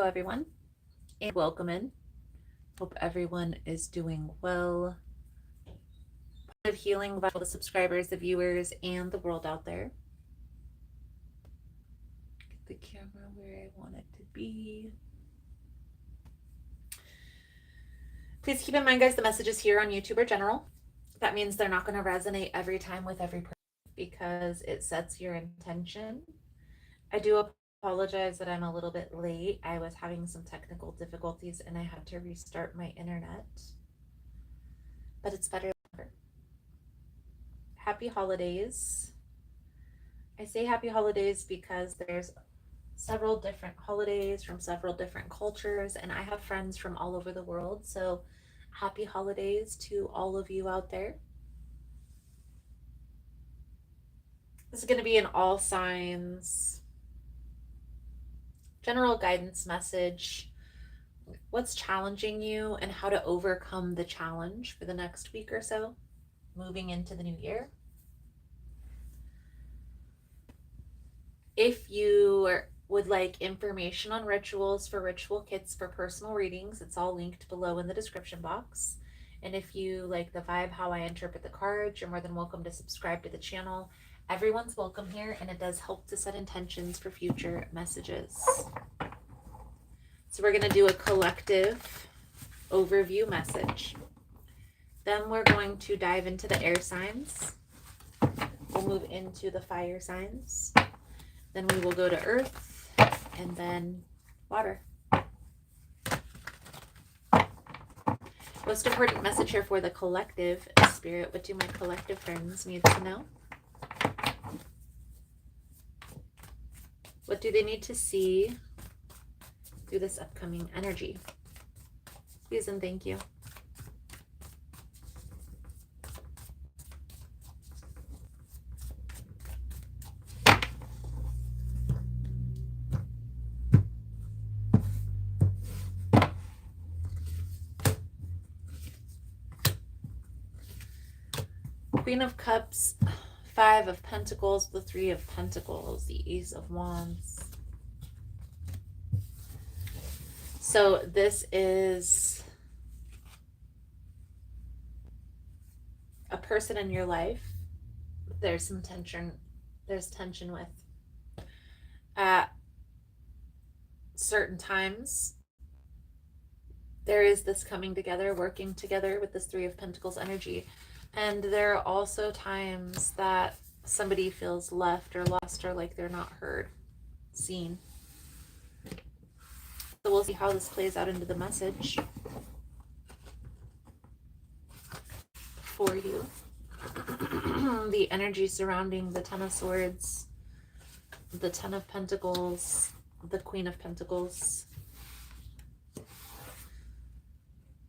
everyone, and welcome in. Hope everyone is doing well. Positive healing for the subscribers, the viewers, and the world out there. Get the camera where I want it to be. Please keep in mind, guys, the messages here on YouTube are general. That means they're not going to resonate every time with every person because it sets your intention. I do apologize that I'm a little bit late. I was having some technical difficulties and I had to restart my internet, but it's better than ever. Happy holidays. I say happy holidays because there's several different holidays from several different cultures, and I have friends from all over the world. So happy holidays to all of you out there. This is going to be an all signs general guidance message. What's challenging you and how to overcome the challenge for the next week or so, moving into the new year. If you would like information on rituals for ritual kits for personal readings, it's all linked below in the description box. And if you like the vibe, how I interpret the cards, you're more than welcome to subscribe to the channel. Everyone's welcome here, and it does help to set intentions for future messages. So we're going to do a collective overview message. Then we're going to dive into the air signs. We'll move into the fire signs. Then we will go to earth and then water. Most important message here for the collective spirit. What do my collective friends need to know? What do they need to see through this upcoming energy? Please and thank you. Queen of Cups, Five of Pentacles, the Three of Pentacles, the Ace of Wands. So this is a person in your life. There's some tension. There's tension with at certain times. There is this coming together, working together with this Three of Pentacles energy. And there are also times that somebody feels left or lost or like they're not heard, seen. So we'll see how this plays out into the message for you. The energy surrounding the Ten of Swords, the Ten of Pentacles, the Queen of Pentacles,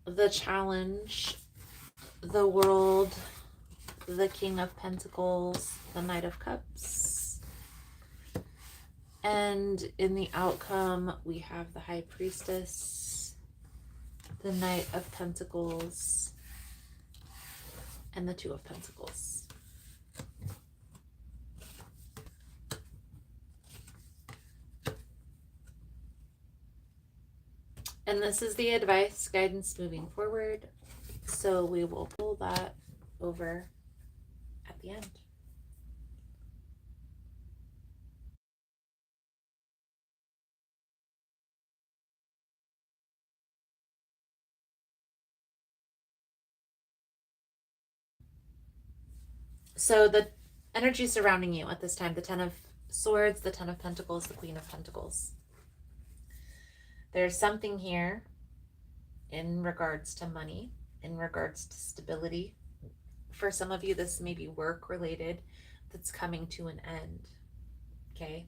the challenge, the world, the King of Pentacles, the Knight of Cups. And in the outcome, we have the High Priestess, the Knight of Pentacles, and the Two of Pentacles. And this is the advice, guidance moving forward. So we will pull that over at the end. So the energy surrounding you at this time, the Ten of Swords, the Ten of Pentacles, the Queen of Pentacles. There's something here in regards to money, in regards to stability. For some of you, this may be work related that's coming to an end. Okay.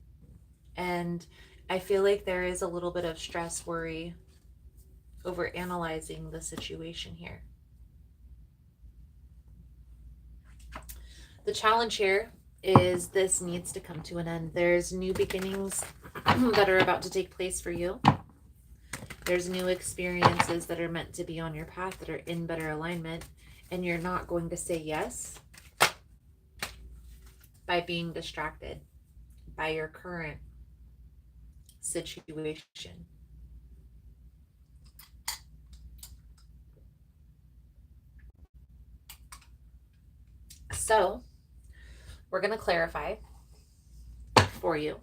And I feel like there is a little bit of stress, worry over analyzing the situation here. The challenge here is this needs to come to an end. There's new beginnings that are about to take place for you. There's new experiences that are meant to be on your path that are in better alignment, and you're not going to say yes by being distracted by your current situation. So we're going to clarify for you.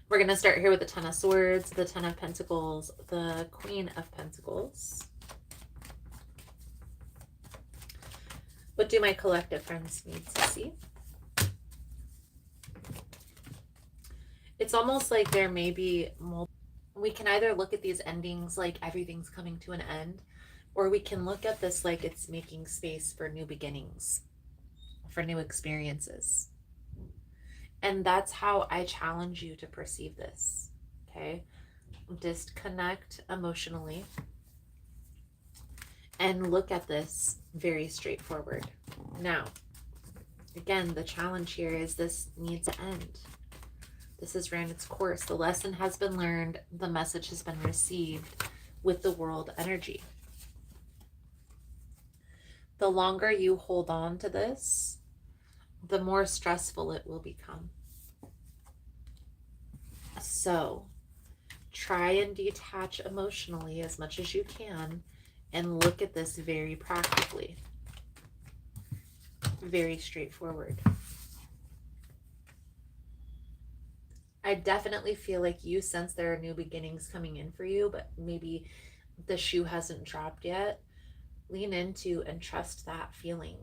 We're going to start here with the Ten of Swords, the Ten of Pentacles, the Queen of Pentacles. What do my collective friends need to see? It's almost like there may be multiple. We can either look at these endings like everything's coming to an end, or we can look at this like it's making space for new beginnings, for new experiences. And that's how I challenge you to perceive this, okay? Disconnect emotionally and look at this very straightforward. Now, again, the challenge here is this needs to end. This has ran its course. The lesson has been learned. The message has been received with the world energy. The longer you hold on to this, the more stressful it will become. So try and detach emotionally as much as you can and look at this very practically, very straightforward. I definitely feel like you sense there are new beginnings coming in for you, but maybe the shoe hasn't dropped yet. Lean into and trust that feeling,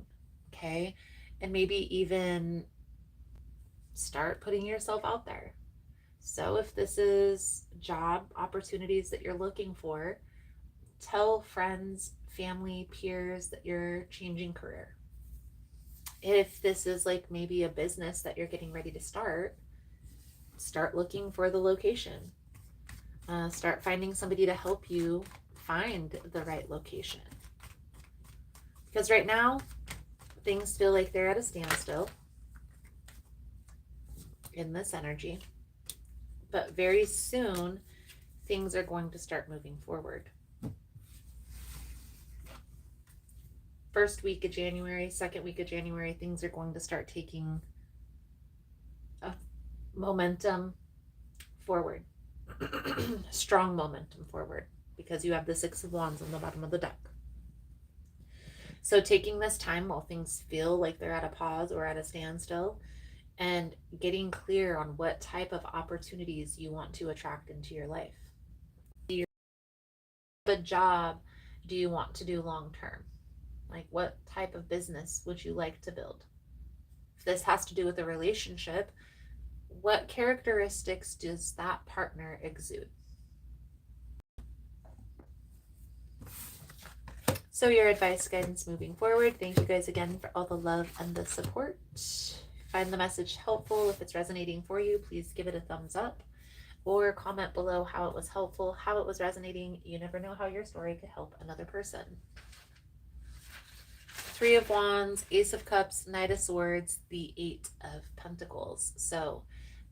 okay? And maybe even start putting yourself out there. So if this is job opportunities that you're looking for, tell friends, family, peers that you're changing career. If this is like maybe a business that you're getting ready to start looking for the location. Start finding somebody to help you find the right location. Because right now, things feel like they're at a standstill in this energy. But very soon, things are going to start moving forward. First week of January, second week of January, things are going to start taking a momentum forward. Strong momentum forward, because you have the Six of Wands on the bottom of the deck. So taking this time while things feel like they're at a pause or at a standstill, and getting clear on what type of opportunities you want to attract into your life. What job do you want to do long term? Like, what type of business would you like to build? If this has to do with a relationship, what characteristics does that partner exude? So your advice, guidance moving forward. Thank you guys again for all the love and the support. Find the message helpful. If it's resonating for you, please give it a thumbs up or comment below how it was helpful, how it was resonating. You never know how your story could help another person. Three of Wands, Ace of Cups, Knight of Swords, the Eight of Pentacles. So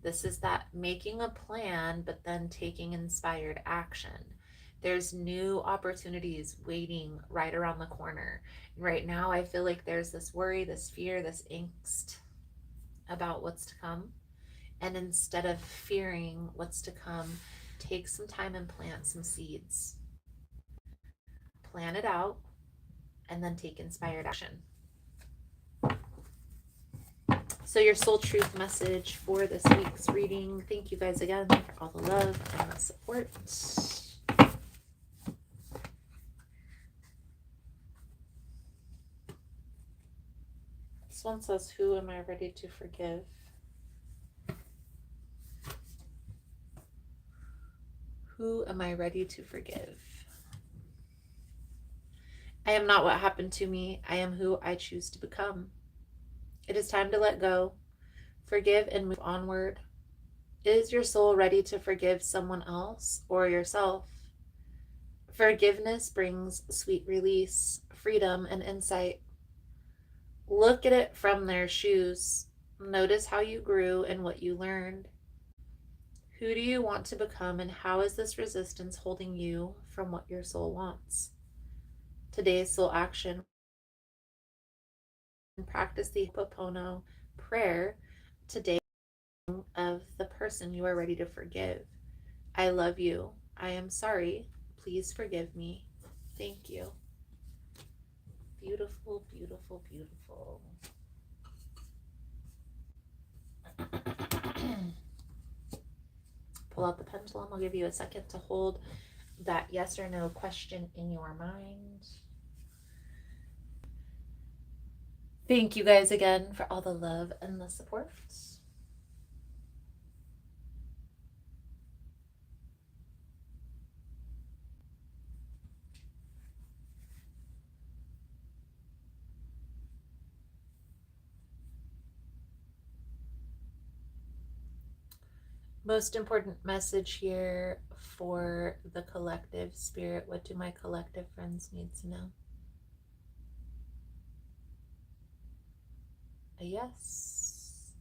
this is that making a plan, but then taking inspired action. There's new opportunities waiting right around the corner. Right now, I feel like there's this worry, this fear, this angst about what's to come. And instead of fearing what's to come, take some time and plant some seeds. Plan it out and then take inspired action. So your soul truth message for this week's reading. Thank you guys again for all the love and the support. This one says, who am I ready to forgive? Who am I ready to forgive? I am not what happened to me. I am who I choose to become. It is time to let go, forgive, and move onward. Is your soul ready to forgive someone else or yourself? Forgiveness brings sweet release, freedom, and insight. Look at it from their shoes. Notice how you grew and what you learned. Who do you want to become, and how is this resistance holding you from what your soul wants? Today's soul action. Practice the Ho'oponopono prayer today of the person you are ready to forgive. I love you. I am sorry. Please forgive me. Thank you. Beautiful, beautiful, beautiful. Pull out the pendulum. I'll give you a second to hold that yes or no question in your mind. Thank you guys again for all the love and the support. Most important message here for the collective spirit. What do my collective friends need to know? A yes.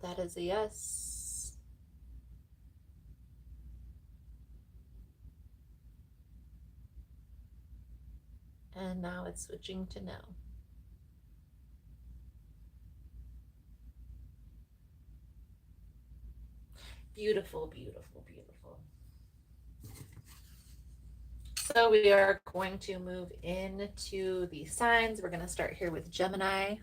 That is a yes. And now it's switching to no. Beautiful, beautiful, beautiful. So we are going to move into the signs. We're going to start here with Gemini.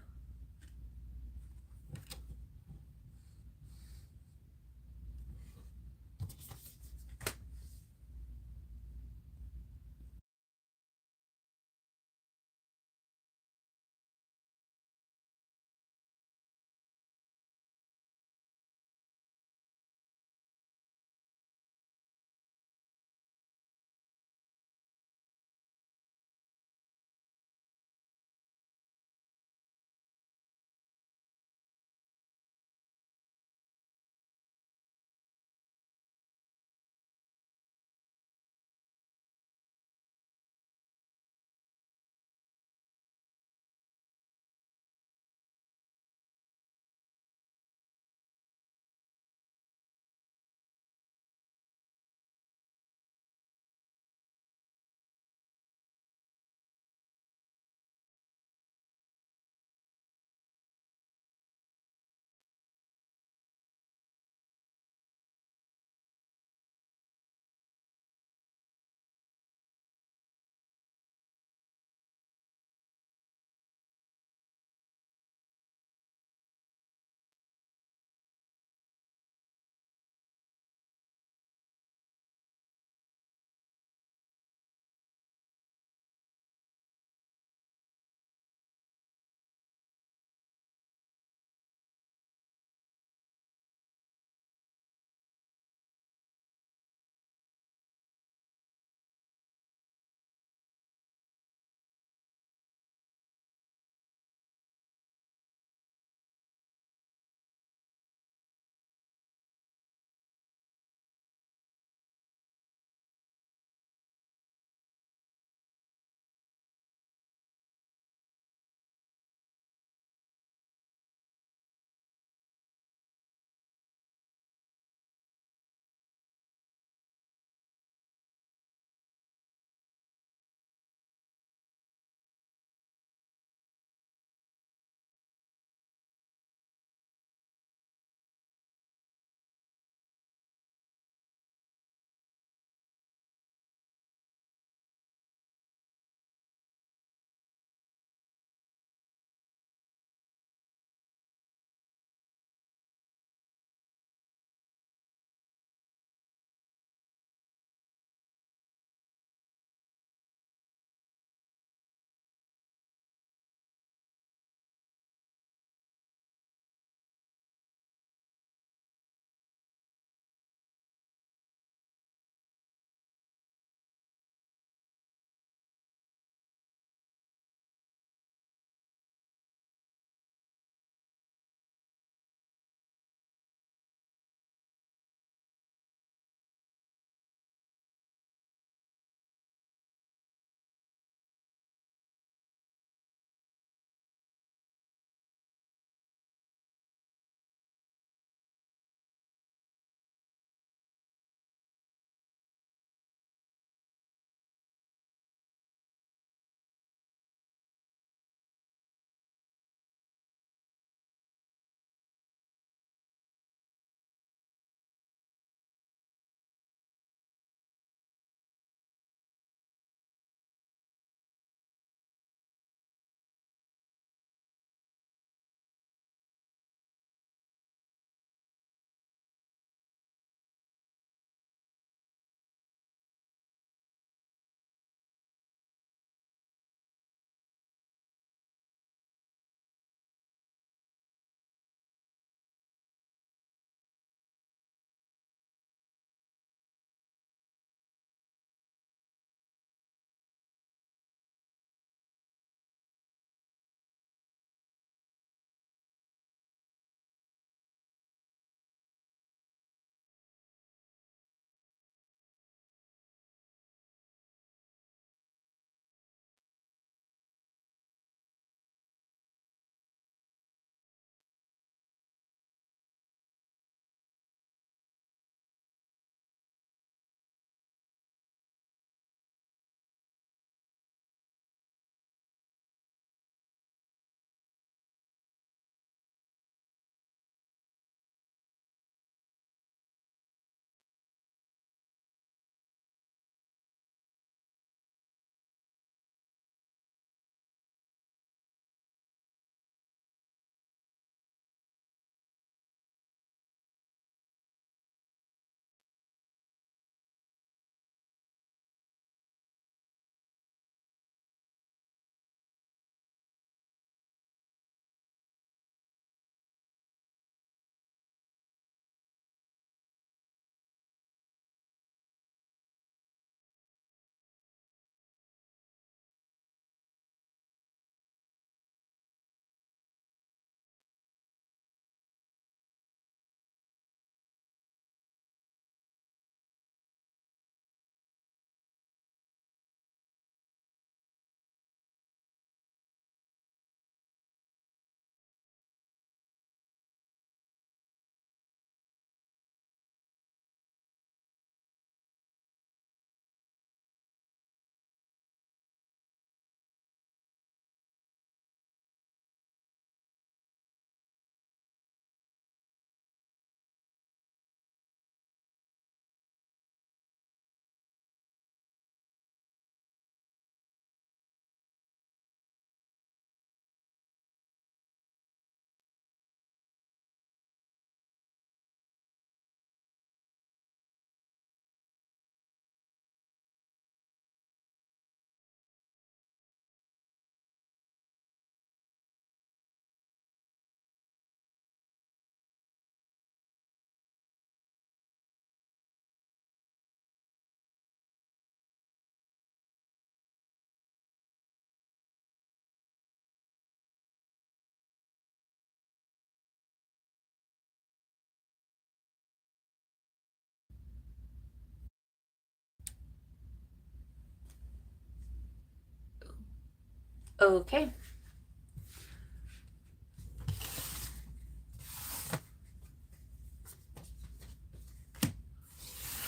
Okay.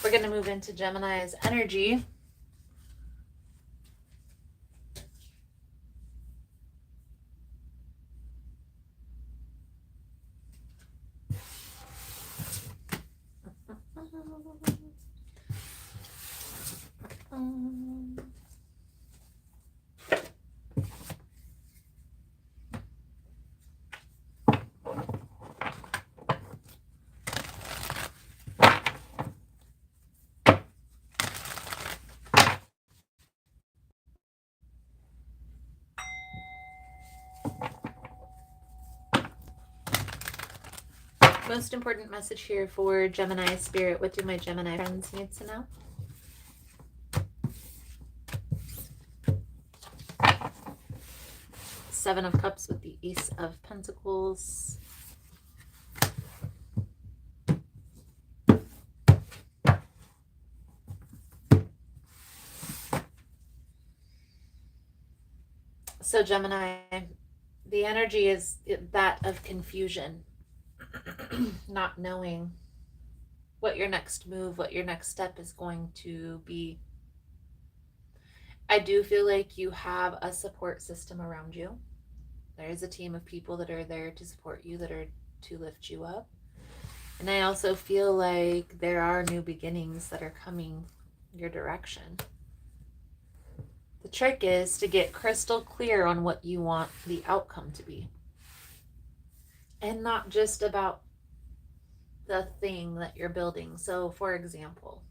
We're going to move into Gemini's energy. Most important message here for Gemini spirit. What do my Gemini friends need to know? Seven of Cups with the Ace of Pentacles. So Gemini, the energy is that of confusion, not knowing what your next move, what your next step is going to be. I do feel like you have a support system around you. There is a team of people that are there to support you, that are to lift you up. And I also feel like there are new beginnings that are coming your direction. The trick is to get crystal clear on what you want the outcome to be. And not just about the thing that you're building. So, for example,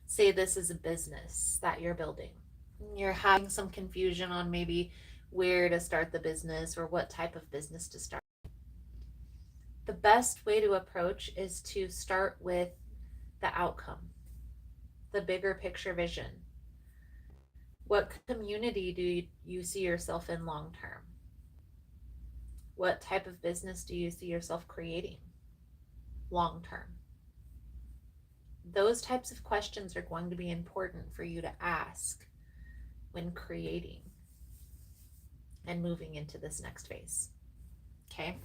say this is a business that you're building. You're having some confusion on maybe where to start the business or what type of business to start. The best way to approach is to start with the outcome, the bigger picture vision. What community do you see yourself in long term? What type of business do you see yourself creating long term? Those types of questions are going to be important for you to ask when creating and moving into this next phase. Okay?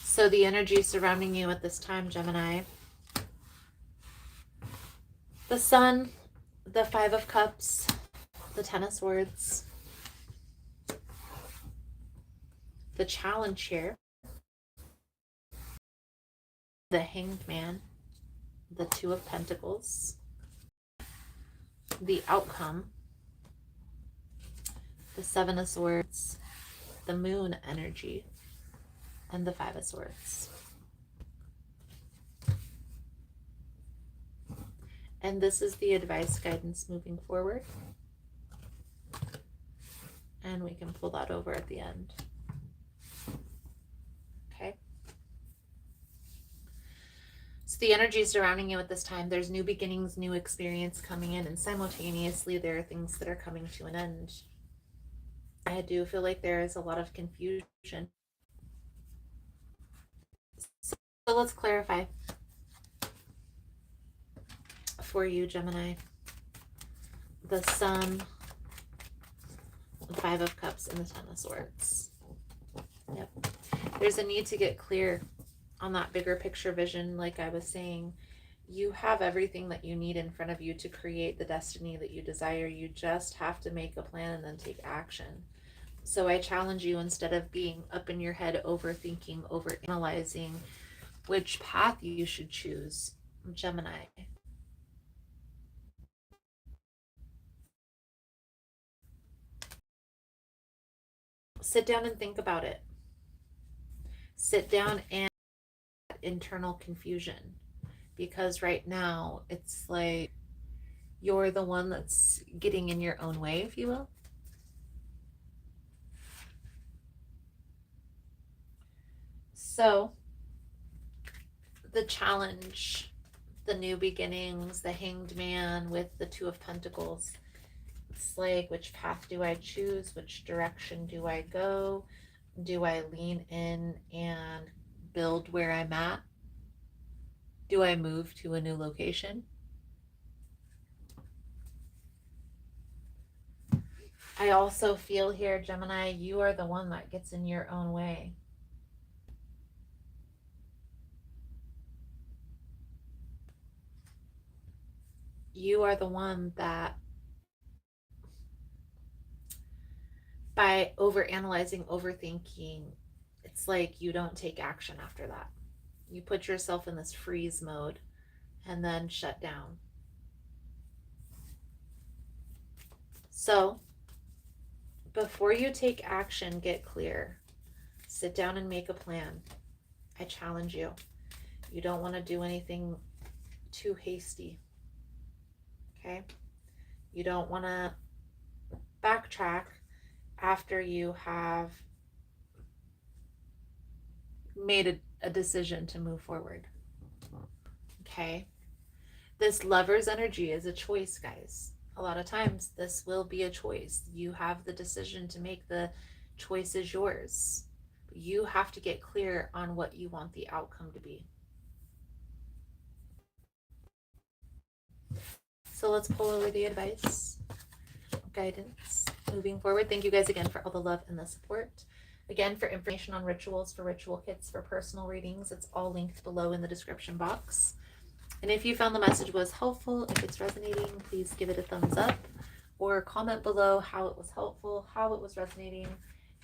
So the energy surrounding you at this time, Gemini, the Sun, the Five of Cups, the Ten of Swords, the Challenge here, the Hanged Man, the Two of Pentacles, the Outcome, the Seven of Swords, the Moon energy, and the Five of Swords. And this is the advice guidance moving forward. And we can pull that over at the end. Okay. So the energy surrounding you at this time, there's new beginnings, new experience coming in, and simultaneously there are things that are coming to an end. I do feel like there is a lot of confusion. So let's clarify for you, Gemini. The Sun, the Five of Cups, and the Ten of Swords. Yep. There's a need to get clear on that bigger picture vision. Like I was saying, you have everything that you need in front of you to create the destiny that you desire. You just have to make a plan and then take action. So I challenge you, instead of being up in your head, overthinking, overanalyzing which path you should choose, Gemini, sit down and think about it. Sit down and internal confusion, because right now it's like you're the one that's getting in your own way, if you will. So the challenge, the new beginnings, the Hanged Man with the Two of Pentacles, it's like, which path do I choose? Which direction do I go? Do I lean in and build where I'm at? Do I move to a new location? I also feel here, Gemini, you are the one that gets in your own way. You are the one that, by overanalyzing, overthinking, it's like you don't take action after that. You put yourself in this freeze mode and then shut down. So, before you take action, get clear. Sit down and make a plan. I challenge you. You don't want to do anything too hasty. Okay? You don't want to backtrack after you have made a decision to move forward. Okay? This lover's energy is a choice, guys. A lot of times this will be a choice. You have the decision to make. The choice is yours. But you have to get clear on what you want the outcome to be. So let's pull over the advice, guidance, moving forward. Thank you guys again for all the love and the support. Again, for information on rituals, for ritual kits, for personal readings, it's all linked below in the description box. And if you found the message was helpful, if it's resonating, please give it a thumbs up or comment below how it was helpful, how it was resonating.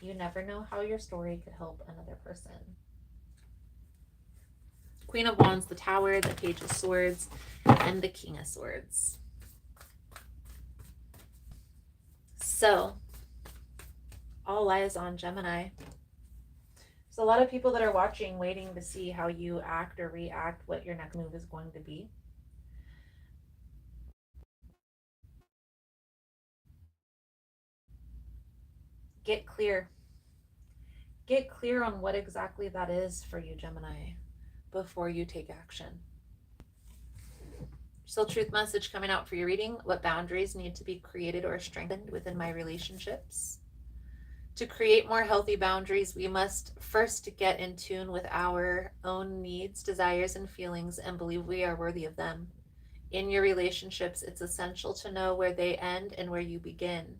You never know how your story could help another person. Queen of Wands, the Tower, the Page of Swords, and the King of Swords. So, all eyes on Gemini. There's a lot of people that are watching, waiting to see how you act or react, what your next move is going to be. Get clear. Get clear on what exactly that is for you, Gemini, before you take action. Soul truth message coming out for your reading. What boundaries need to be created or strengthened within my relationships? To create more healthy boundaries, we must first get in tune with our own needs, desires, and feelings and believe we are worthy of them. In your relationships, it's essential to know where they end and where you begin.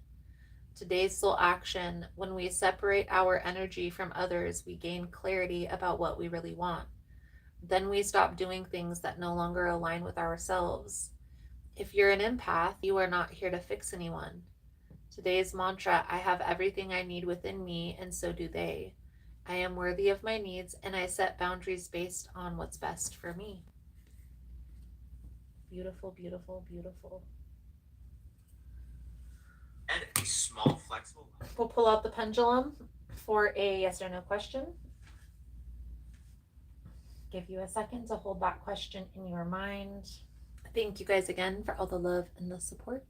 Today's soul action: when we separate our energy from others, we gain clarity about what we really want. Then we stop doing things that no longer align with ourselves. If you're an empath, you are not here to fix anyone. Today's mantra: I have everything I need within me, and so do they. I am worthy of my needs, and I set boundaries based on what's best for me. Beautiful, beautiful, beautiful. And a small, flexible. We'll pull out the pendulum for a yes or no question. Give you a second to hold that question in your mind. Thank you guys again for all the love and the support.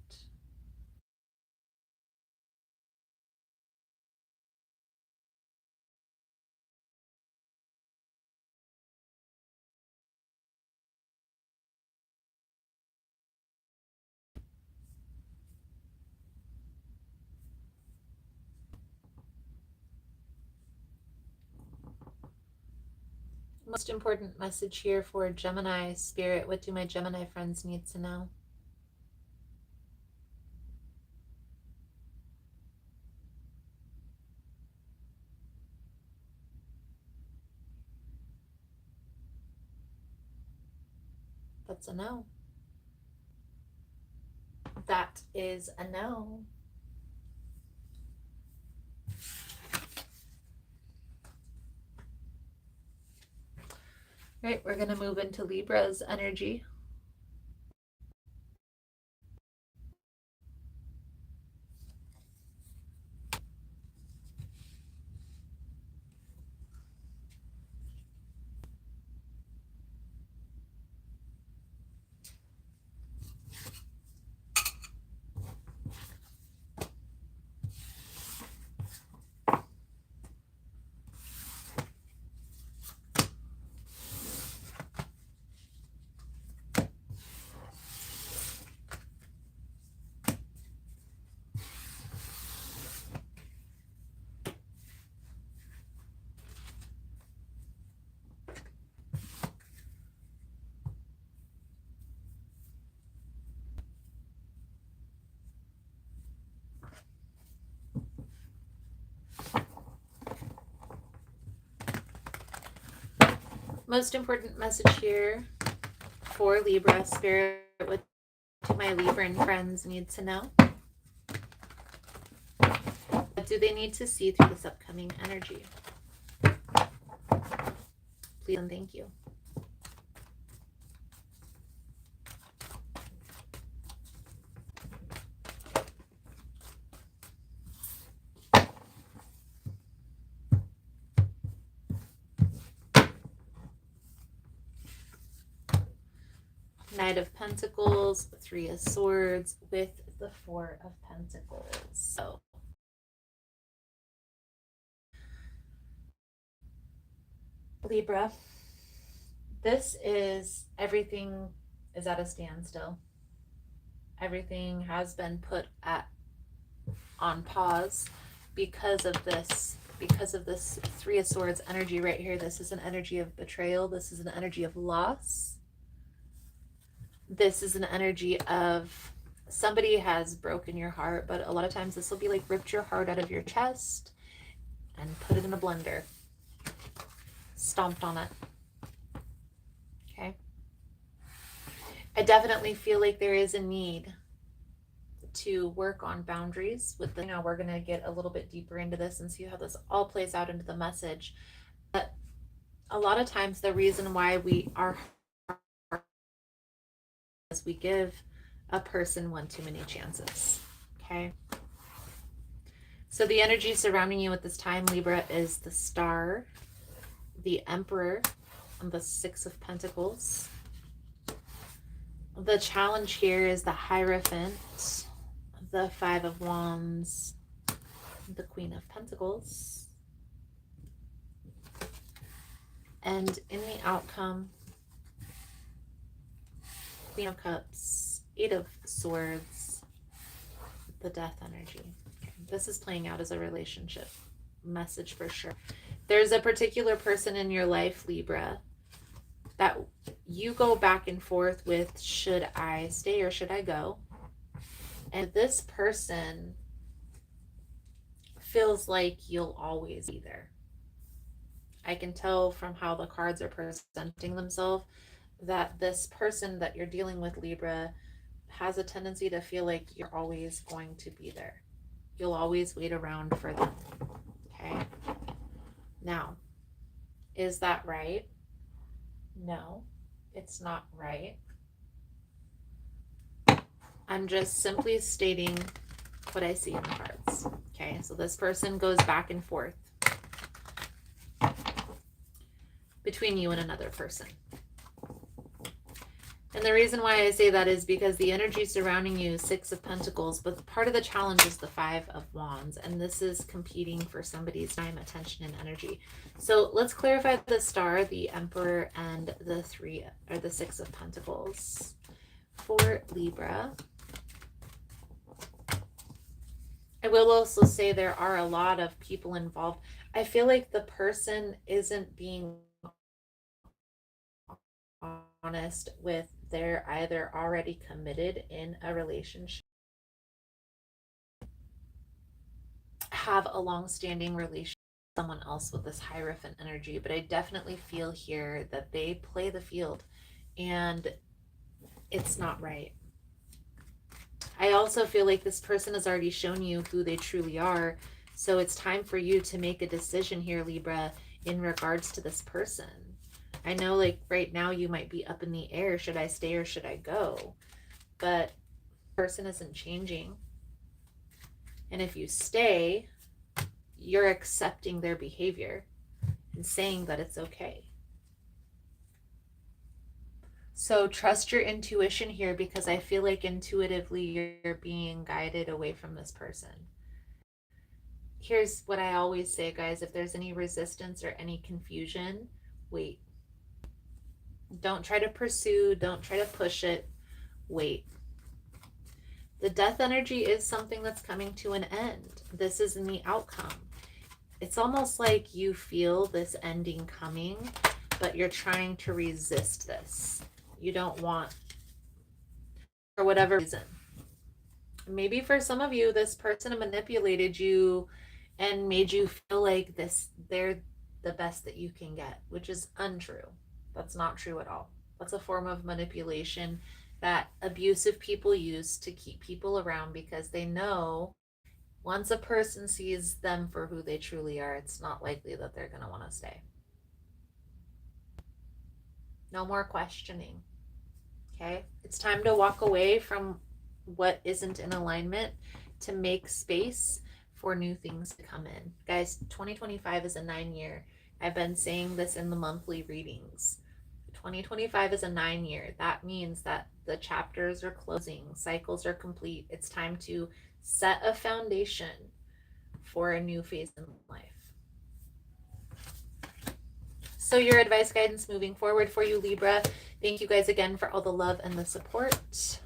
Most important message here for Gemini spirit. What do my Gemini friends need to know? That's a no. That is a no. Right, we're going to move into Libra's energy. Most important message here for Libra Spirit, what do my Libran friends need to know? What do they need to see through this upcoming energy? Please and thank you. Knight of Pentacles, Three of Swords with the Four of Pentacles. So Libra, this is everything is at a standstill. Everything has been put on pause because of this Three of Swords energy right here. This is an energy of betrayal. This is an energy of loss. This is an energy of somebody has broken your heart, but a lot of times this will be like ripped your heart out of your chest and put it in a blender, stomped on it. Okay. I definitely feel like there is a need to work on boundaries with the, we're going to get a little bit deeper into this and see how this all plays out into the message. But a lot of times the reason why we are is we give a person one too many chances. Okay. So the energy surrounding you at this time, Libra, is the Star, the Emperor, and the Six of Pentacles. The challenge here is the Hierophant, the Five of Wands, the Queen of Pentacles. And in the outcome, Queen of Cups, Eight of Swords, the Death energy. This is playing out as a relationship message for sure. There's a particular person in your life, Libra, that you go back and forth with, should I stay or should I go? And this person feels like you'll always be there. I can tell from how the cards are presenting themselves that this person that you're dealing with, Libra, has a tendency to feel like you're always going to be there. You'll always wait around for them. Okay. Now, is that right? No, it's not right. I'm just simply stating what I see in the cards. Okay, so this person goes back and forth between you and another person. And the reason why I say that is because the energy surrounding you is Six of Pentacles, but part of the challenge is the Five of Wands, and this is competing for somebody's time, attention, and energy. So let's clarify the Star, the Emperor, and the Six of Pentacles. For Libra, I will also say there are a lot of people involved. I feel like the person isn't being honest with they're either already committed in a relationship, have a long-standing relationship with someone else with this Hierophant energy, but I definitely feel here that they play the field and it's not right. I also feel like this person has already shown you who they truly are, so it's time for you to make a decision here, Libra, in regards to this person. I know like right now you might be up in the air, should I stay or should I go? But the person isn't changing. And if you stay, you're accepting their behavior and saying that it's okay. So trust your intuition here, because I feel like intuitively you're being guided away from this person. Here's what I always say, guys. If there's any resistance or any confusion, wait. Don't try to pursue. Don't try to push it. Wait. The Death energy is something that's coming to an end. This is in the outcome. It's almost like you feel this ending coming, but you're trying to resist this. You don't want, for whatever reason. Maybe for some of you, this person manipulated you and made you feel like they're the best that you can get, which is untrue. That's not true at all. That's a form of manipulation that abusive people use to keep people around because they know once a person sees them for who they truly are, it's not likely that they're going to want to stay. No more questioning. Okay? It's time to walk away from what isn't in alignment to make space for new things to come in. Guys, 2025 is a 9-year. I've been saying this in the monthly readings. 2025 is a 9-year. That means that the chapters are closing, cycles are complete. It's time to set a foundation for a new phase in life. So your advice, guidance moving forward for you, Libra. Thank you guys again for all the love and the support.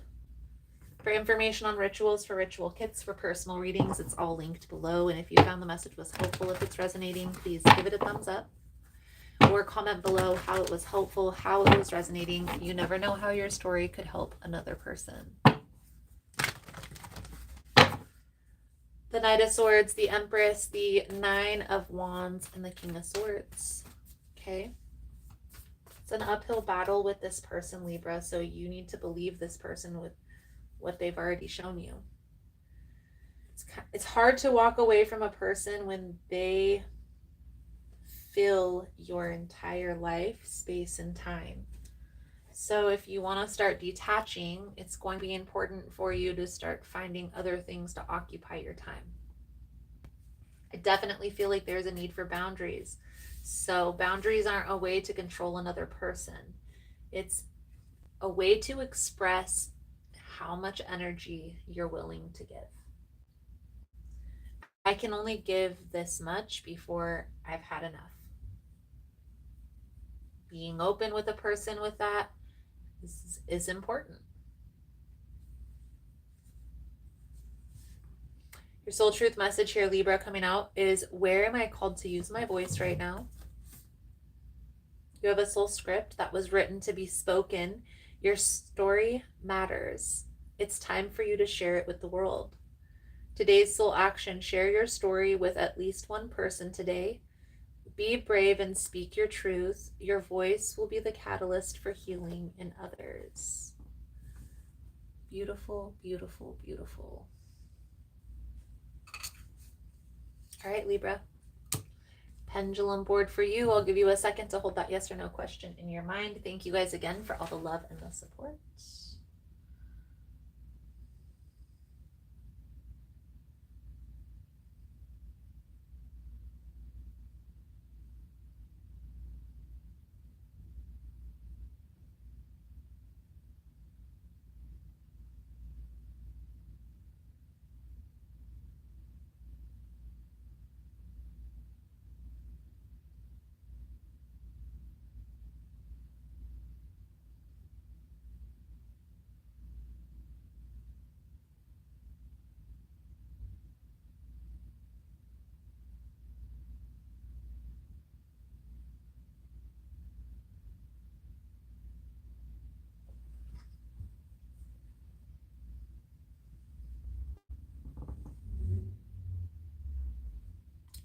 For information on rituals, for ritual kits, for personal readings, it's all linked below. And if you found the message was helpful, if it's resonating, please give it a thumbs up. Or comment below how it was helpful, how it was resonating. You never know how your story could help another person. The Knight of Swords, the Empress, the Nine of Wands, and the King of Swords. Okay? It's an uphill battle with this person, Libra, so you need to believe this person with what they've already shown you. It's hard to walk away from a person when they fill your entire life, space, and time. So if you want to start detaching, it's going to be important for you to start finding other things to occupy your time. I definitely feel like there's a need for boundaries. So boundaries aren't a way to control another person. It's a way to express how much energy you're willing to give. I can only give this much before I've had enough. Being open with a person with that is important. Your soul truth message here, Libra, coming out is, where am I called to use my voice right now? You have a soul script that was written to be spoken. Your story matters. It's time for you to share it with the world. Today's soul action, share your story with at least one person today. Be brave and speak your truth. Your voice will be the catalyst for healing in others. Beautiful, beautiful, beautiful. All right, Libra. Pendulum board for you. I'll give you a second to hold that yes or no question in your mind. Thank you guys again for all the love and the support.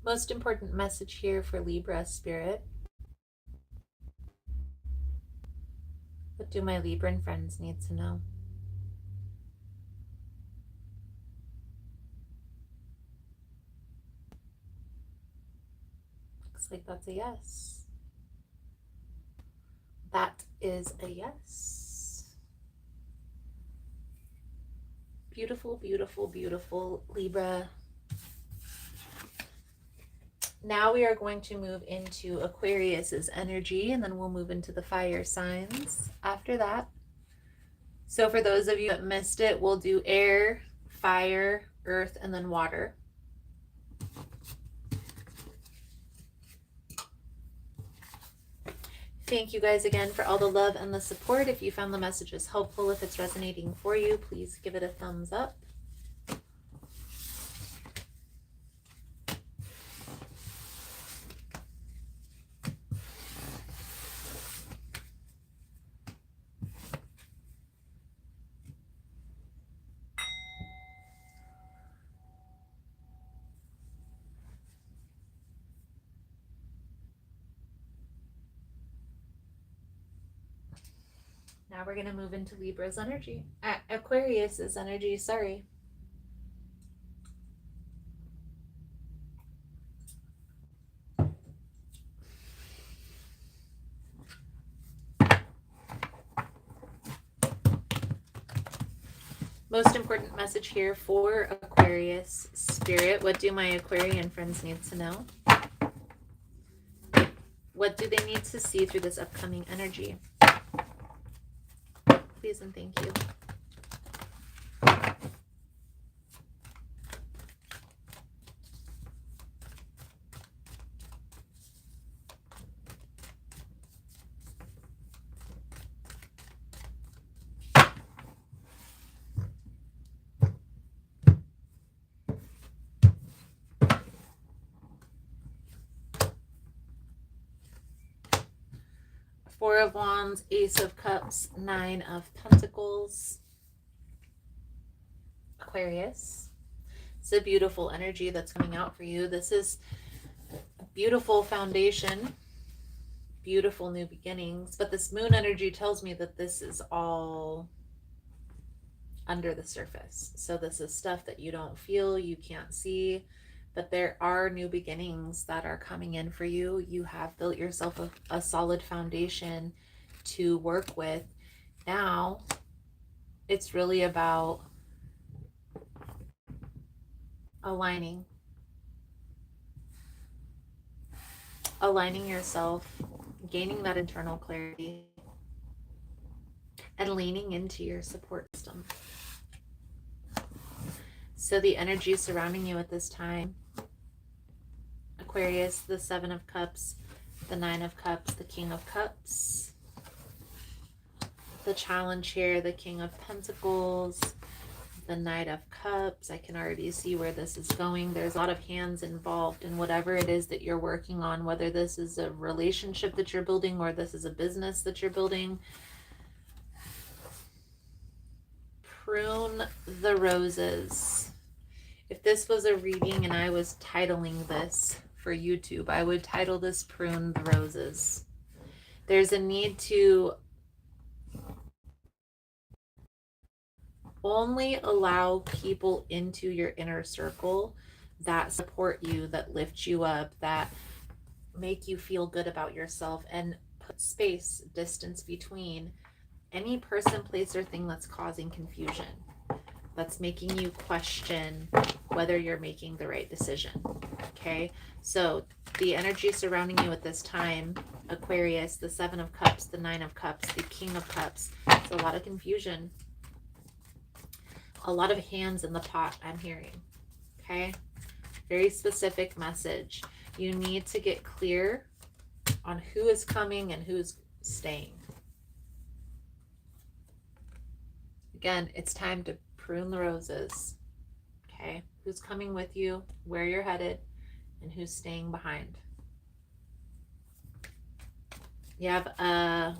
Most important message here for Libra spirit. What do my Libran friends need to know? Looks like that's a yes. That is a yes. Beautiful, beautiful, beautiful, Libra. Now we are going to move into Aquarius's energy, and then we'll move into the fire signs after that. So for those of you that missed it, we'll do air, fire, earth, and then water. Thank you guys again for all the love and the support. If you found the messages helpful, if it's resonating for you, please give it a thumbs up. Now we're going to move into Libra's energy. Aquarius's energy, sorry. Most important message here for Aquarius Spirit. What do my Aquarian friends need to know? What do they need to see through this upcoming energy? Please and thank you. Four of Wands, Ace of Cups, Nine of Pentacles. Aquarius. It's a beautiful energy that's coming out for you. This is a beautiful foundation, beautiful new beginnings. But this moon energy tells me that this is all under the surface. So this is stuff that you don't feel, you can't see. But there are new beginnings that are coming in for you. You have built yourself a solid foundation to work with. Now, it's really about aligning yourself, gaining that internal clarity, and leaning into your support system. So the energy surrounding you at this time, Aquarius, the Seven of Cups, the Nine of Cups, the King of Cups, the challenge here, the King of Pentacles, the Knight of Cups. I can already see where this is going. There's a lot of hands involved in whatever it is that you're working on, whether this is a relationship that you're building or this is a business that you're building. Prune the roses. If this was a reading and I was titling this for YouTube, I would title this Prune the Roses. There's a need to only allow people into your inner circle that support you, that lift you up, that make you feel good about yourself, and put space, distance between any person, place, or thing that's causing confusion, that's making you question whether you're making the right decision. Okay, so the energy surrounding you at this time, Aquarius, the Seven of Cups, the Nine of Cups, the King of Cups, it's a lot of confusion, a lot of hands in the pot I'm hearing. Okay, very specific message. You need to get clear on who is coming and who's staying. Again, it's time to prune the roses. Okay, who's coming with you, where you're headed, and who's staying behind. You have a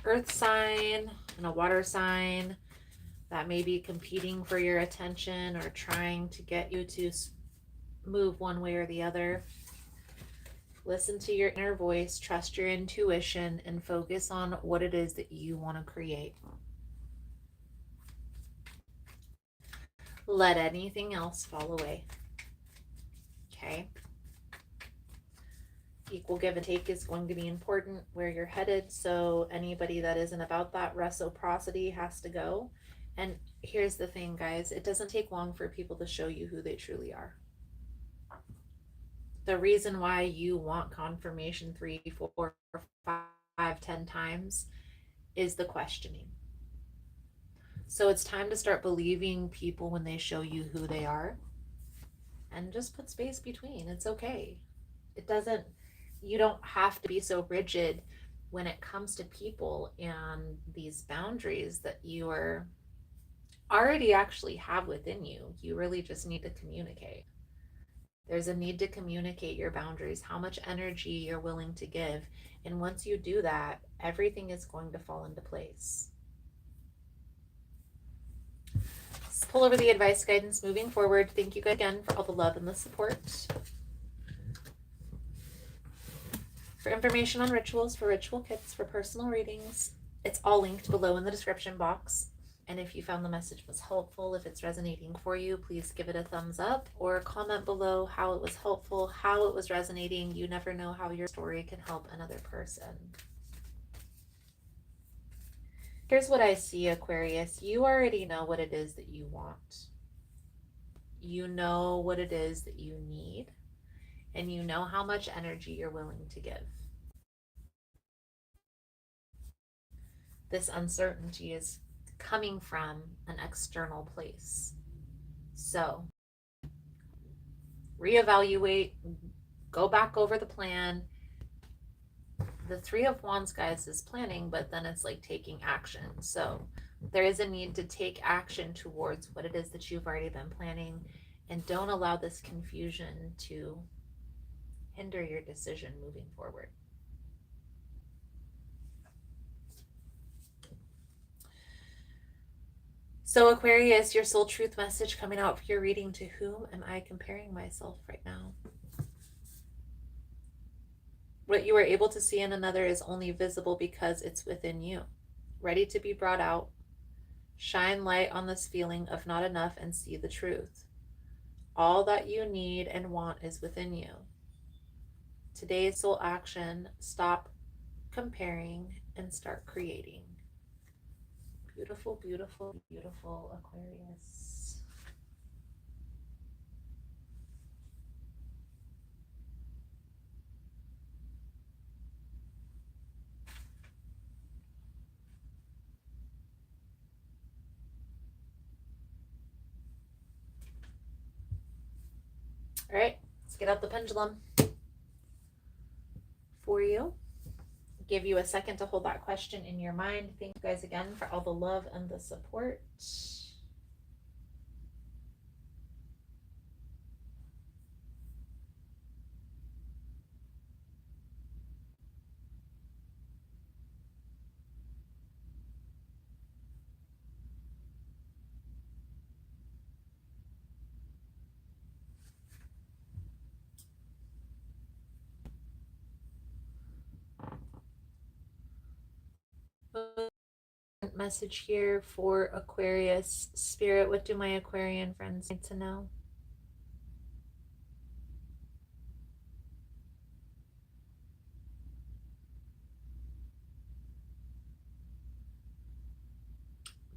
earth sign and a water sign that may be competing for your attention or trying to get you to move one way or the other. Listen to your inner voice, trust your intuition, and focus on what it is that you want to create. Let anything else fall away. Okay? Equal give and take is going to be important where you're headed. So anybody that isn't about that reciprocity has to go. And here's the thing, guys. It doesn't take long for people to show you who they truly are. The reason why you want confirmation 3, 4, 5, 10 times is the questioning. So it's time to start believing people when they show you who they are, and just put space between. It's okay. You don't have to be so rigid when it comes to people and these boundaries that you are already actually have within you. You really just need to communicate. There's a need to communicate your boundaries, how much energy you're willing to give. And once you do that, everything is going to fall into place. Let's pull over the advice guidance moving forward. Thank you again for all the love and the support. For information on rituals, for ritual kits, for personal readings, It's all linked below in the description box. And if you found the message was helpful, if it's resonating for you, please give it a thumbs up or comment below how it was helpful, how it was resonating. You never know how your story can help another person. Here's what I see, Aquarius. You already know what it is that you want. You know what it is that you need, and you know how much energy you're willing to give. This uncertainty is coming from an external place. So reevaluate, go back over the plan. The Three of Wands, guys, is planning, but then it's like taking action. So there is a need to take action towards what it is that you've already been planning, and don't allow this confusion to hinder your decision moving forward. So Aquarius, your soul truth message coming out for your reading: to whom am I comparing myself right now? What you are able to see in another is only visible because it's within you, ready to be brought out. Shine light on this feeling of not enough and see the truth. All that you need and want is within you. Today's soul action: stop comparing and start creating. Beautiful, beautiful, beautiful, Aquarius. All right, let's get out the pendulum for you. Give you a second to hold that question in your mind. Thank you guys again for all the love and the support. Message here for Aquarius. Spirit, what do my Aquarian friends need to know?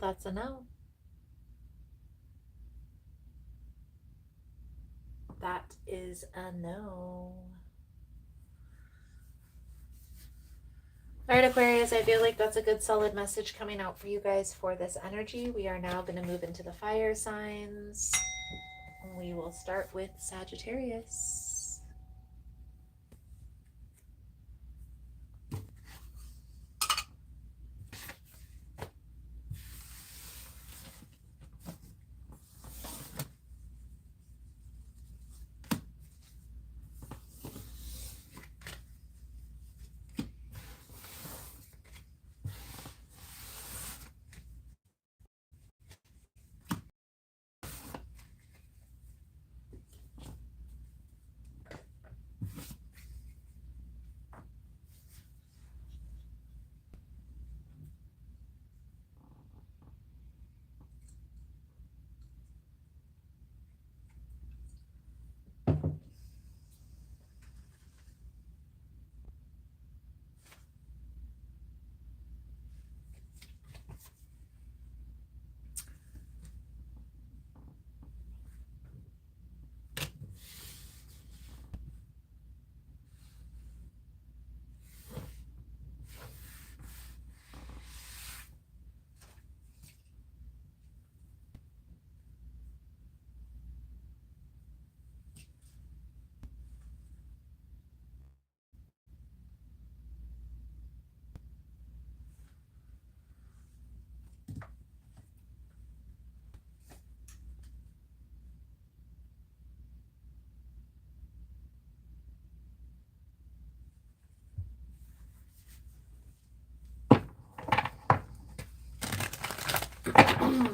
That's a no. That is a no. All right, Aquarius, I feel like that's a good solid message coming out for you guys for this energy. We are now going to move into the fire signs. We will start with Sagittarius.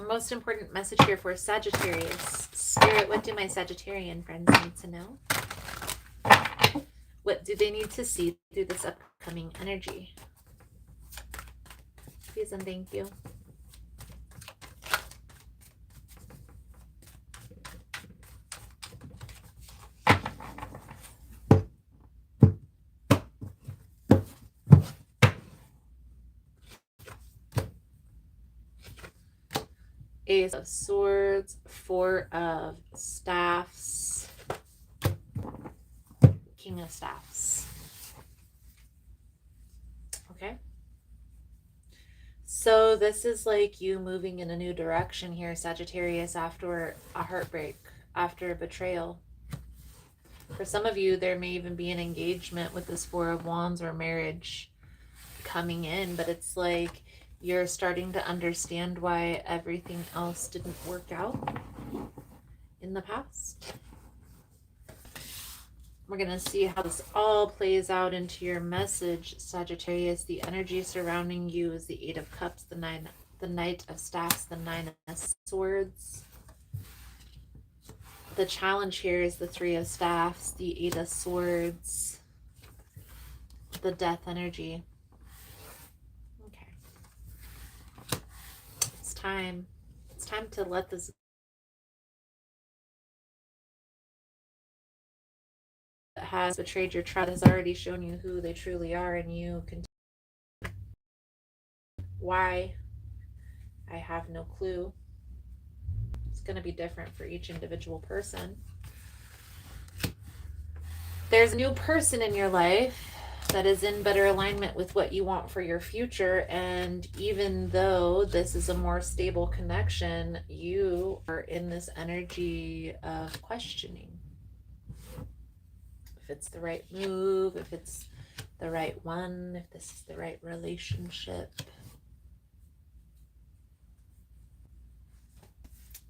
Most important message here for Sagittarius. Spirit, what do my Sagittarian friends need to know? What do they need to see through this upcoming energy? Please and thank you. Ace of Swords, Four of Staffs, King of Staffs. Okay. So this is like you moving in a new direction here, Sagittarius, after a heartbreak, after a betrayal. For some of you, there may even be an engagement with this Four of Wands or marriage coming in, but it's like you're starting to understand why everything else didn't work out in the past. We're going to see how this all plays out into your message, Sagittarius. The energy surrounding you is the Eight of Cups, the Knight of Staffs, the Nine of Swords. The challenge here is the Three of Staffs, the Eight of Swords, the Death energy. Okay. It's time. It's time to let this that has betrayed your trust has already shown you who they truly are, and you can. Why? I have no clue. It's going to be different for each individual person. There's a new person in your life that is in better alignment with what you want for your future, and even though this is a more stable connection, you are in this energy of questioning if it's the right move, if it's the right one, if this is the right relationship.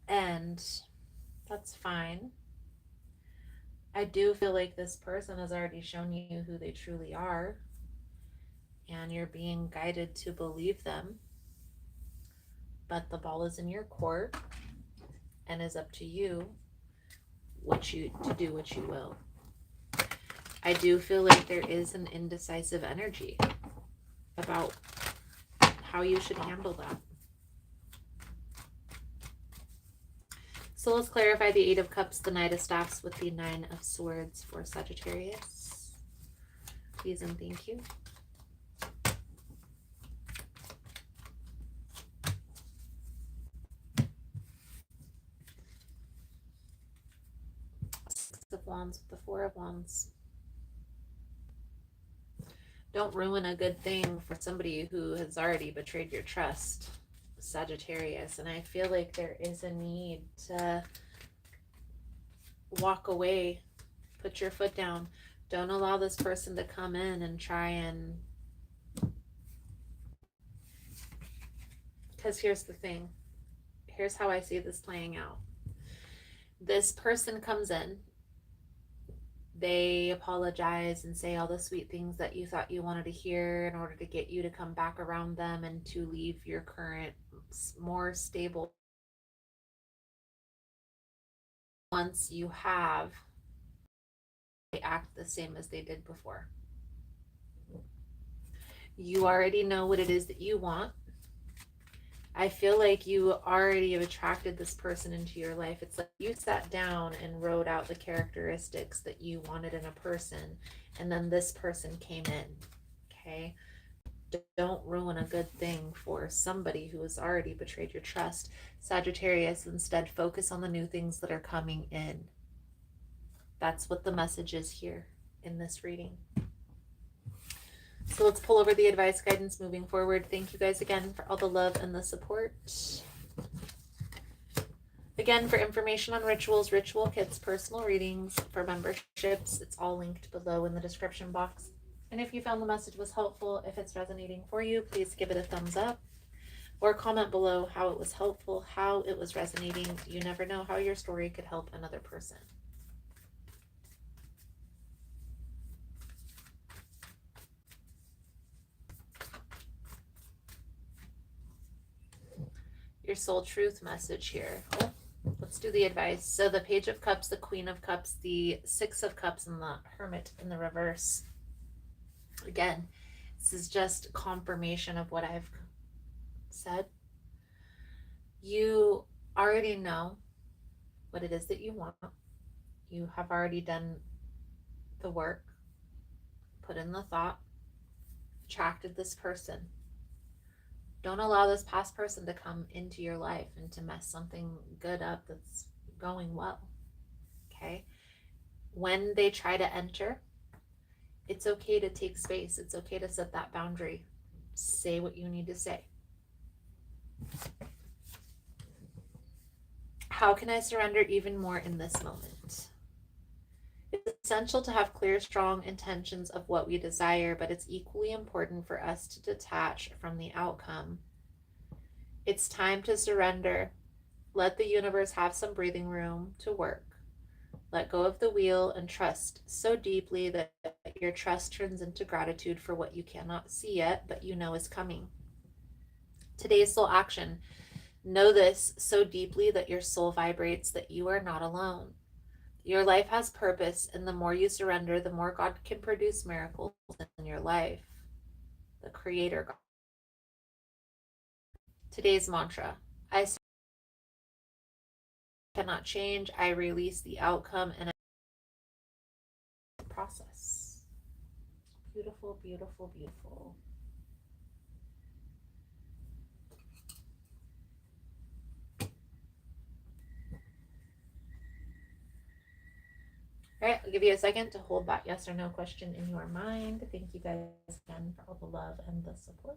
And that's fine. I do feel like this person has already shown you who they truly are, and you're being guided to believe them. But the ball is in your court and is up to you to do what you will. I do feel like there is an indecisive energy about how you should handle that. So let's clarify the Eight of Cups, the Knight of Staffs with the Nine of Swords for Sagittarius. Please and thank you. Six of Wands with the Four of Wands. Don't ruin a good thing for somebody who has already betrayed your trust, Sagittarius. And I feel like there is a need to walk away, put your foot down. Don't allow this person to come in and try and... Because here's the thing. Here's how I see this playing out. This person comes in. They apologize and say all the sweet things that you thought you wanted to hear in order to get you to come back around them and to leave your current, more stable. Once you have, they act the same as they did before. You already know what it is that you want. I feel like you already have attracted this person into your life. It's like you sat down and wrote out the characteristics that you wanted in a person, and then this person came in. Okay? Don't ruin a good thing for somebody who has already betrayed your trust. Sagittarius, instead focus on the new things that are coming in. That's what the message is here in this reading. So let's pull over the advice guidance moving forward. Thank you guys again for all the love and the support. Again, for information on rituals, ritual kits, personal readings, for memberships, it's all linked below in the description box. And if you found the message was helpful, if it's resonating for you, please give it a thumbs up or comment below how it was helpful, how it was resonating. You never know how your story could help another person. Your soul truth message here. Oh, let's do the advice. So the Page of Cups, the Queen of Cups, the Six of Cups, and the Hermit in the reverse. Again, this is just confirmation of what I've said, you already know what it is that you want. You have already done the work, put in the thought, attracted this person. Don't allow this past person to come into your life and to mess something good up that's going well. Okay? When they try to enter, it's okay to take space. It's okay to set that boundary. Say what you need to say. How can I surrender even more in this moment? It's essential to have clear, strong intentions of what we desire, but it's equally important for us to detach from the outcome. It's time to surrender. Let the universe have some breathing room to work. Let go of the wheel and trust so deeply that your trust turns into gratitude for what you cannot see yet, but you know is coming. Today's soul action. Know this so deeply that your soul vibrates that you are not alone. Your life has purpose, and the more you surrender, the more God can produce miracles in your life. The Creator God. Today's mantra. I cannot change. I release the outcome and I process. Beautiful, beautiful, beautiful. All right, I'll give you a second to hold that yes or no question in your mind. Thank you guys again for all the love and the support.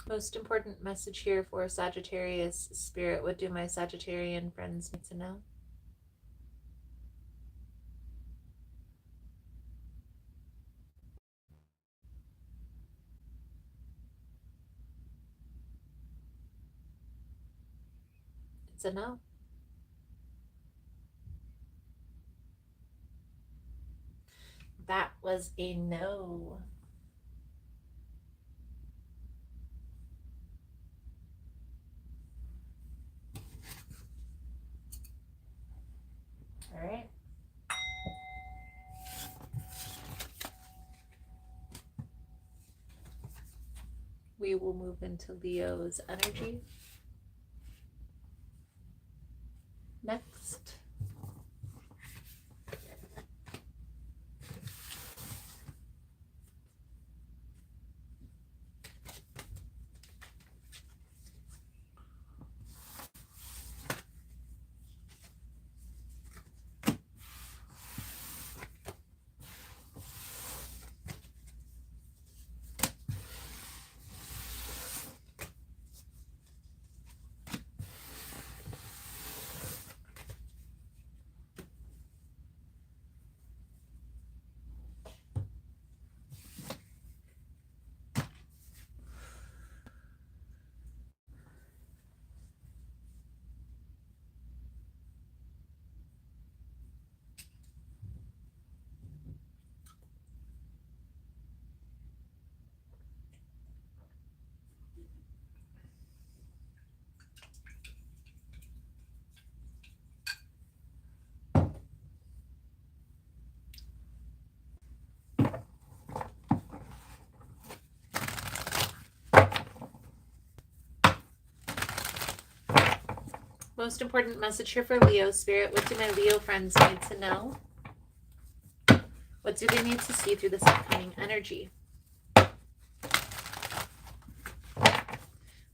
Most important message here for Sagittarius Spirit. What do my Sagittarian friends need to know? It's a no. That was a no. All right. We will move into Leo's energy next. Most important message here for Leo Spirit. What do my Leo friends need to know? What do they need to see through this upcoming energy?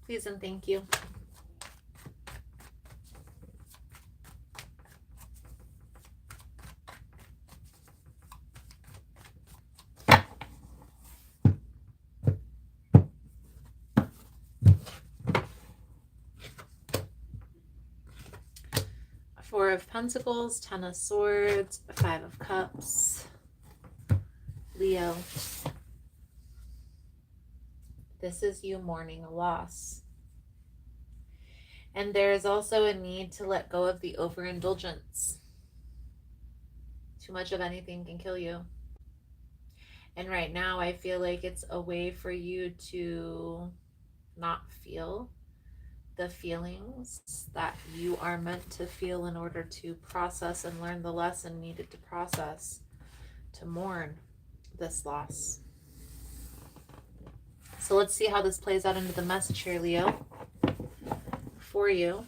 Please and thank you. Four of Pentacles, 10 of Swords, 5 of Cups. Leo, this is you mourning a loss. And there is also a need to let go of the overindulgence. Too much of anything can kill you. And right now, I feel like it's a way for you to not feel the feelings that you are meant to feel in order to process and learn the lesson needed to process, to mourn this loss. So let's see how this plays out into the message here, Leo. For you,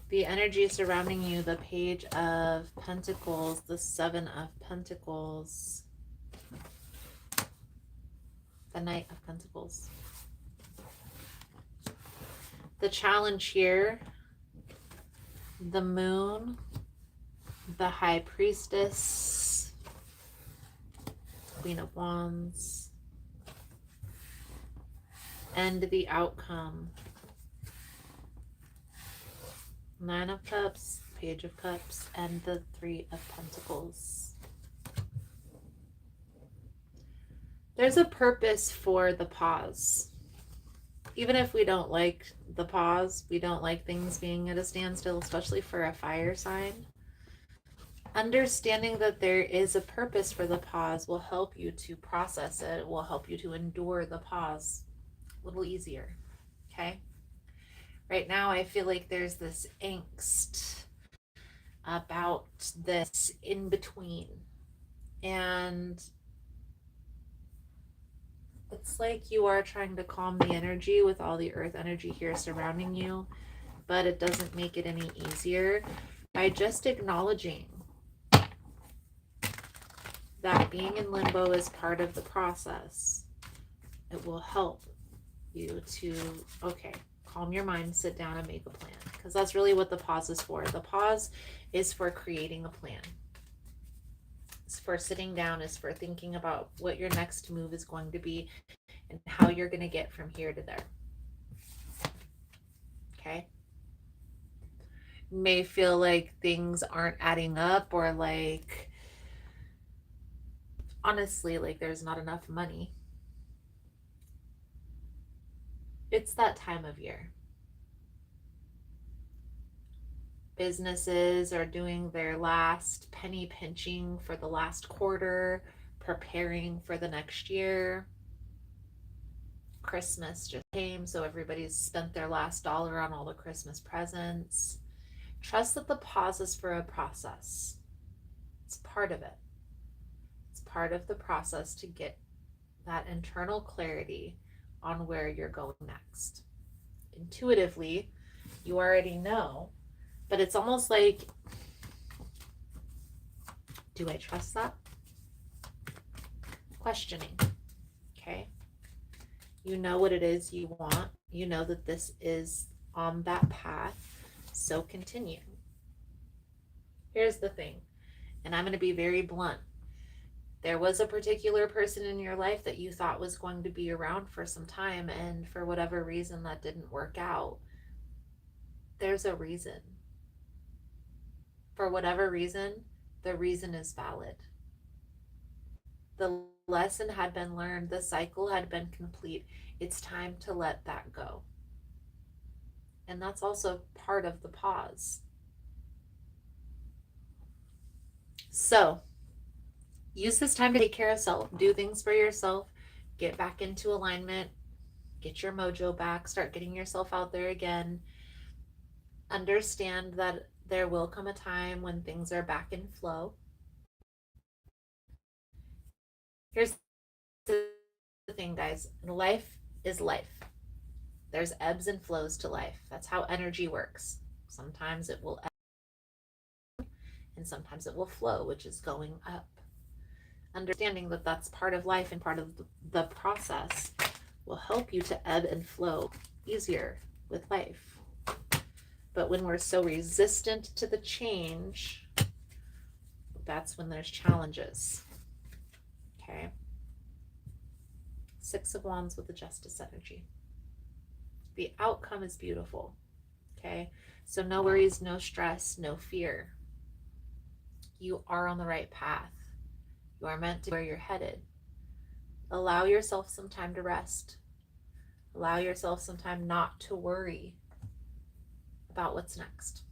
the energy surrounding you, the Page of Pentacles, the Seven of Pentacles, the Knight of Pentacles. The challenge here, the Moon, the High Priestess, Queen of Wands, and the outcome, Nine of Cups, Page of Cups, and the Three of Pentacles. There's a purpose for the pause. Even if we don't like the pause, we don't like things being at a standstill, especially for a fire sign. Understanding that there is a purpose for the pause will help you to process it, will help you to endure the pause a little easier, okay? Right now, I feel like there's this angst about this in between. And it's like you are trying to calm the energy with all the earth energy here surrounding you, but it doesn't make it any easier by just acknowledging that being in limbo is part of the process. It will help you to, okay, calm your mind, sit down and make a plan, because that's really what the pause is for. The pause is for creating a plan. It's for sitting down, is for thinking about what your next move is going to be and how you're going to get from here to there. Okay? You may feel like things aren't adding up, or like, honestly, like there's not enough money. It's that time of year. Businesses are doing their last penny pinching for the last quarter, preparing for the next year. Christmas just came, so everybody's spent their last dollar on all the Christmas presents. Trust that the pause is for a process. It's part of it. It's part of the process to get that internal clarity on where you're going next. Intuitively, you already know, but it's almost like, do I trust that? Questioning. Okay. You know what it is you want. You know that this is on that path. So continue. Here's the thing, and I'm going to be very blunt. There was a particular person in your life that you thought was going to be around for some time, and for whatever reason that didn't work out. There's a reason. For whatever reason, the reason is valid. The lesson had been learned, the cycle had been complete. It's time to let that go. And that's also part of the pause. So, use this time to take care of self, do things for yourself, get back into alignment, get your mojo back, start getting yourself out there again. Understand that there will come a time when things are back in flow. Here's the thing, guys. Life is life. There's ebbs and flows to life. That's how energy works. Sometimes it will ebb and sometimes it will flow, which is going up. Understanding that that's part of life and part of the process will help you to ebb and flow easier with life. But when we're so resistant to the change, that's when there's challenges. Okay. Six of Wands with the Justice energy. The outcome is beautiful. Okay. So no worries, no stress, no fear. You are on the right path. You are meant to be where you're headed. Allow yourself some time to rest. Allow yourself some time not to worry about what's next.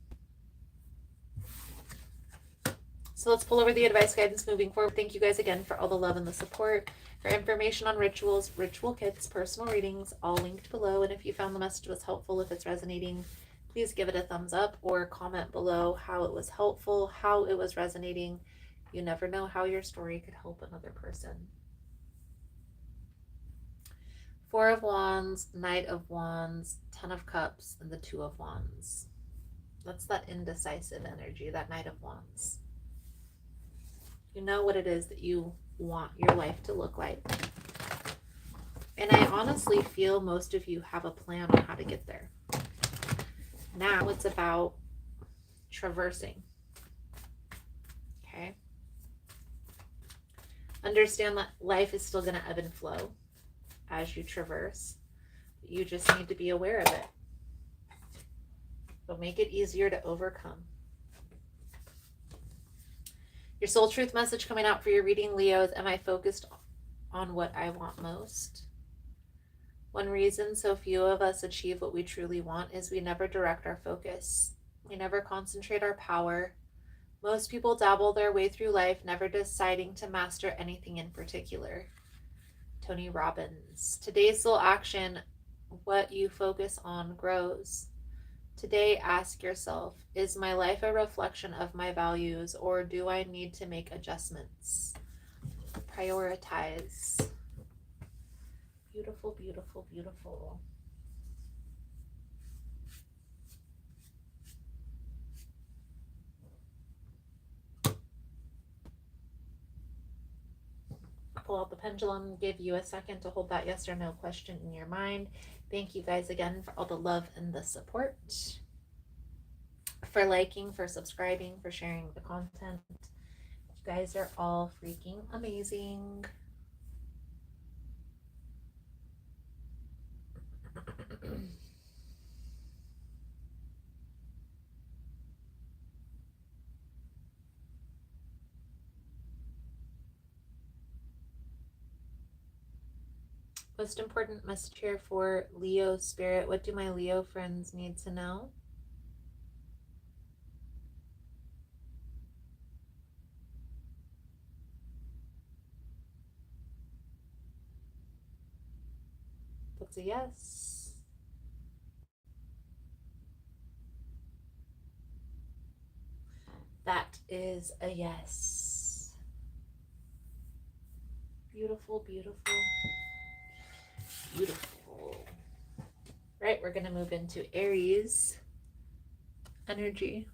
So let's pull over the advice guidance moving forward. Thank you guys again for all the love and the support. For information on rituals, ritual kits, personal readings, all linked below. And if you found the message was helpful, if it's resonating, please give it a thumbs up or comment below how it was helpful, how it was resonating. You never know how your story could help another person. Four of Wands, Knight of Wands, Ten of Cups, and the Two of Wands. That's that indecisive energy, that Knight of Wands. You know what it is that you want your life to look like. And I honestly feel most of you have a plan on how to get there. Now it's about traversing. Okay? Understand that life is still going to ebb and flow as you traverse. You just need to be aware of it. It'll make it easier to overcome. Your soul truth message coming out for your reading, Leo, is, am I focused on what I want most? One reason so few of us achieve what we truly want is we never direct our focus. We never concentrate our power. Most people dabble their way through life, never deciding to master anything in particular. Tony Robbins. Today's soul action, what you focus on grows. Today, ask yourself, is my life a reflection of my values, or do I need to make adjustments? Prioritize. Beautiful, beautiful, beautiful. Pull out the pendulum, give you a second to hold that yes or no question in your mind. Thank you guys again for all the love and the support, for liking, for subscribing, for sharing the content. You guys are all freaking amazing. Most important message here for Leo spirit. What do my Leo friends need to know? That's a yes. That is a yes. Beautiful, beautiful, beautiful. Right, we're going to move into Aries energy.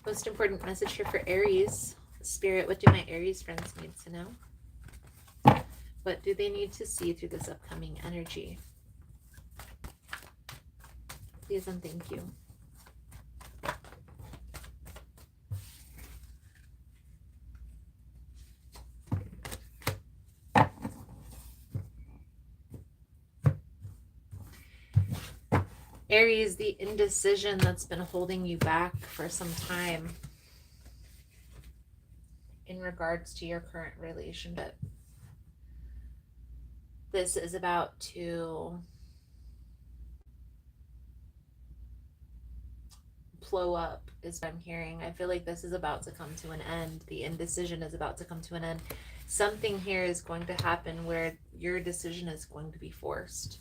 Most important message here for Aries spirit. What do my Aries friends need to know? What do they need to see through this upcoming energy? Please and thank you. Aries, the indecision that's been holding you back for some time in regards to your current relationship. This is about to blow up, is what I'm hearing. I feel like this is about to come to an end. The indecision is about to come to an end. Something here is going to happen where your decision is going to be forced.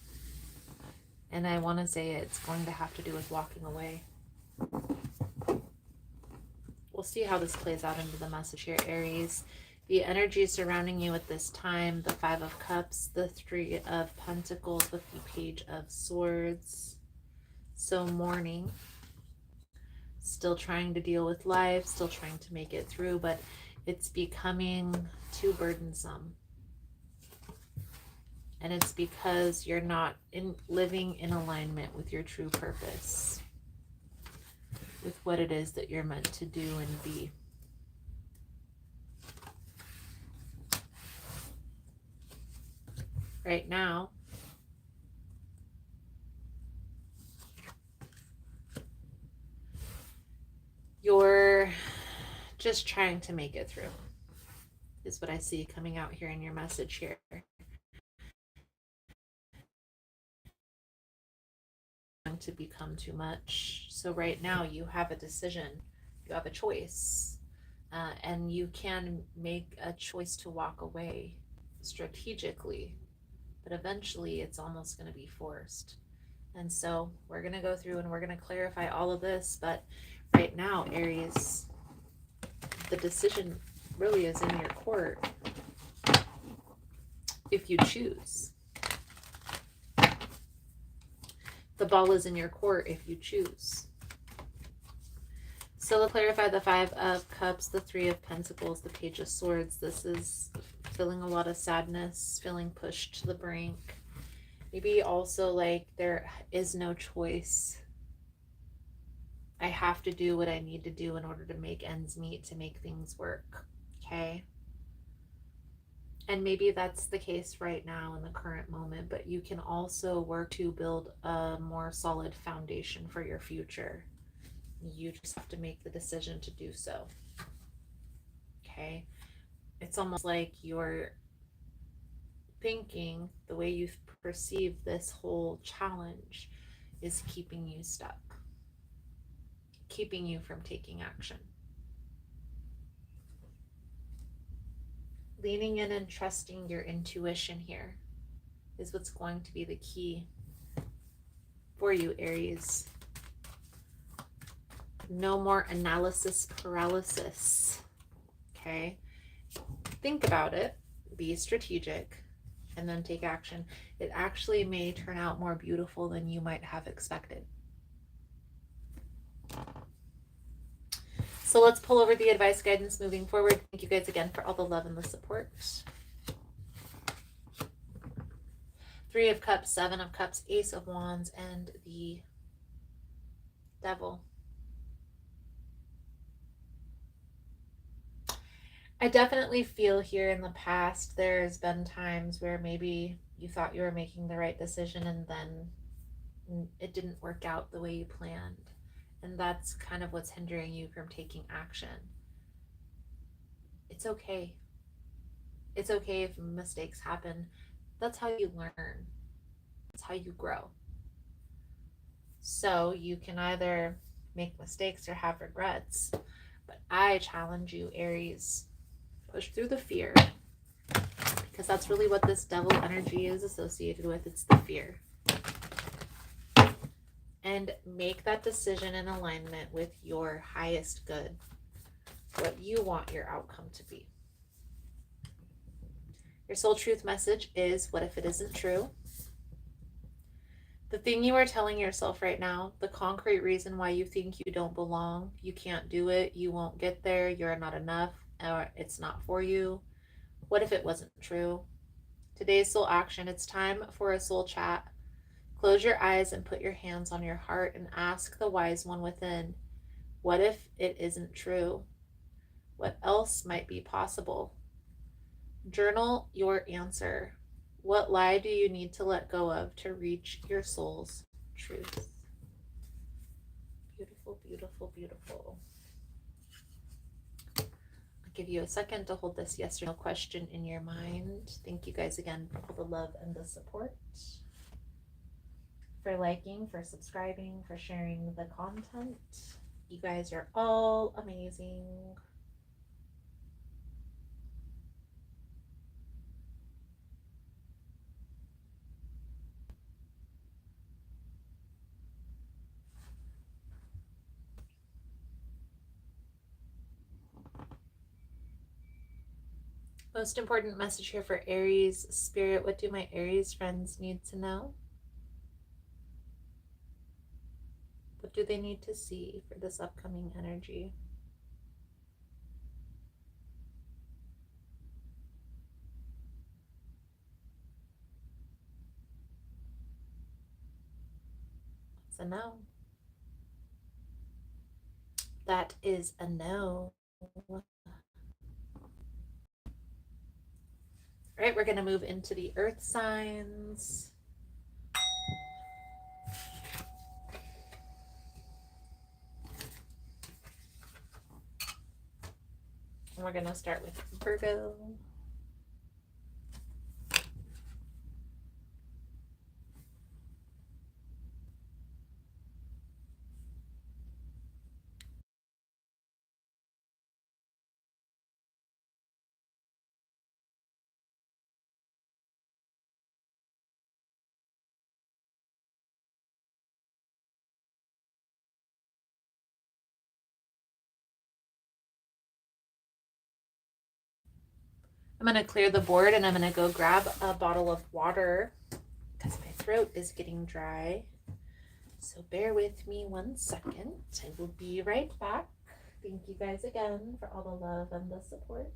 And I want to say it's going to have to do with walking away. We'll see how this plays out into the message here, Aries. The energy surrounding you at this time, the Five of Cups, the Three of Pentacles with the Page of Swords. So mourning, still trying to deal with life, still trying to make it through, but it's becoming too burdensome. And it's because you're not living in alignment with your true purpose, with what it is that you're meant to do and be. Right now, you're just trying to make it through, is what I see coming out here in your message here. To become too much. So right now you have a decision, you have a choice, and you can make a choice to walk away strategically, but eventually it's almost going to be forced. And so we're going to go through and we're going to clarify all of this, but right now, Aries, the decision really is in your court if you choose. The ball is in your court if you choose. So let's clarify the Five of Cups, the Three of Pentacles, the Page of Swords. This is feeling a lot of sadness, feeling pushed to the brink. Maybe also like there is no choice. I have to do what I need to do in order to make ends meet, to make things work. Okay? And maybe that's the case right now in the current moment, but you can also work to build a more solid foundation for your future. You just have to make the decision to do so. Okay? It's almost like you're thinking the way you perceive this whole challenge is keeping you stuck, keeping you from taking action. Leaning in and trusting your intuition here is what's going to be the key for you, Aries. No more analysis paralysis. Okay? Think about it, be strategic, and then take action. It actually may turn out more beautiful than you might have expected. So let's pull over the advice guidance moving forward. Thank you guys again for all the love and the support. Three of Cups, Seven of Cups, Ace of Wands, and the Devil. I definitely feel here in the past there's been times where maybe you thought you were making the right decision and then it didn't work out the way you planned. And that's kind of what's hindering you from taking action. It's okay. It's okay if mistakes happen. That's how you learn. That's how you grow. So you can either make mistakes or have regrets. But I challenge you, Aries, push through the fear. Because that's really what this devil energy is associated with. It's the fear. And make that decision in alignment with your highest good, what you want your outcome to be. Your soul truth message is, what if it isn't true? The thing you are telling yourself right now, the concrete reason why you think you don't belong, you can't do it, you won't get there, you're not enough, or it's not for you. What if it wasn't true? Today's soul action, it's time for a soul chat. Close your eyes and put your hands on your heart and ask the wise one within, what if it isn't true? What else might be possible? Journal your answer. What lie do you need to let go of to reach your soul's truth? Beautiful, beautiful, beautiful. I'll give you a second to hold this yes or no question in your mind. Thank you guys again for all the love and the support, for liking, for subscribing, for sharing the content. You guys are all amazing. Most important message here for Aries. Spirit, what do my Aries friends need to know? What do they need to see for this upcoming energy? It's a no. That is a no. All right, we're going to move into the earth signs. And we're going to start with Virgo. I'm going to clear the board and I'm going to go grab a bottle of water because my throat is getting dry. So bear with me 1 second. I will be right back. Thank you guys again for all the love and the support.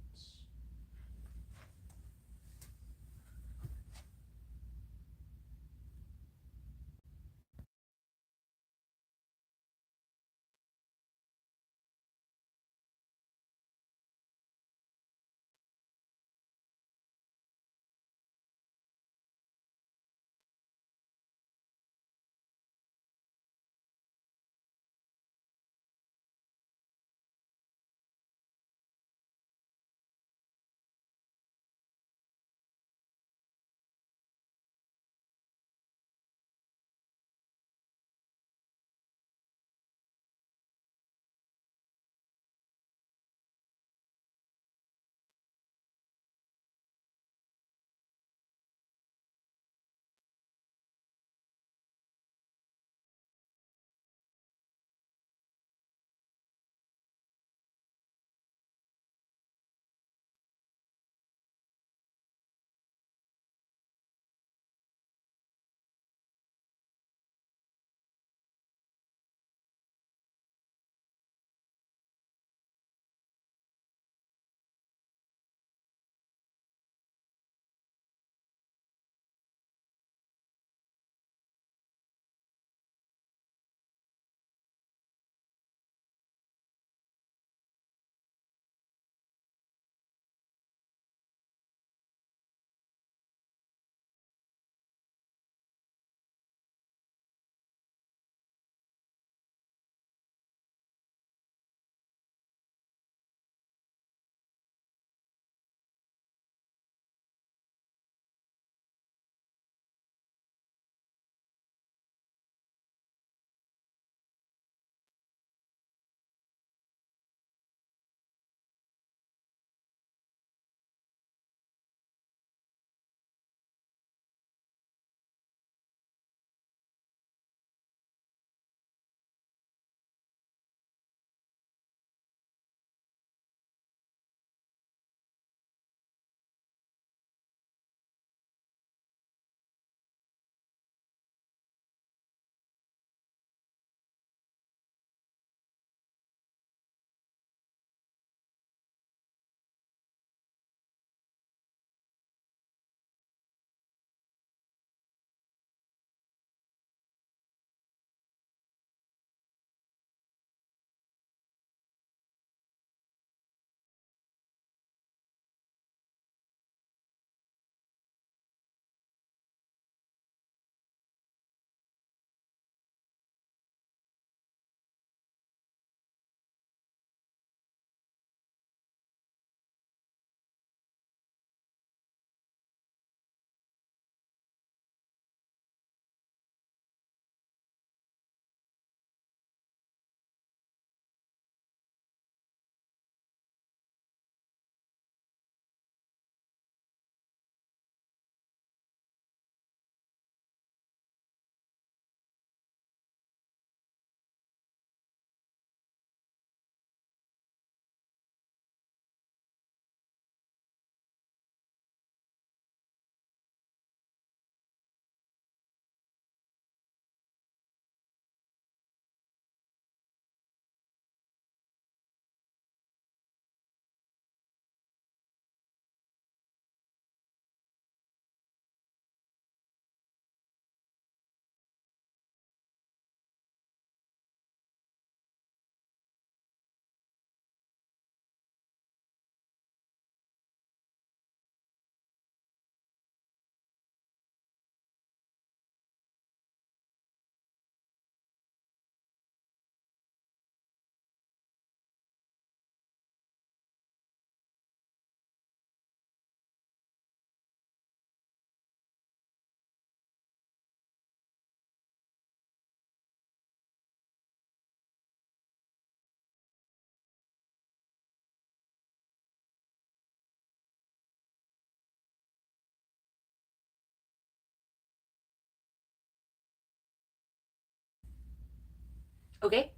Okay.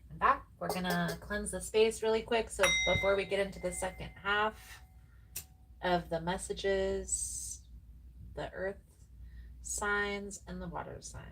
And back. We're gonna cleanse the space really quick. So before we get into the second half of the messages, the earth signs and the water signs.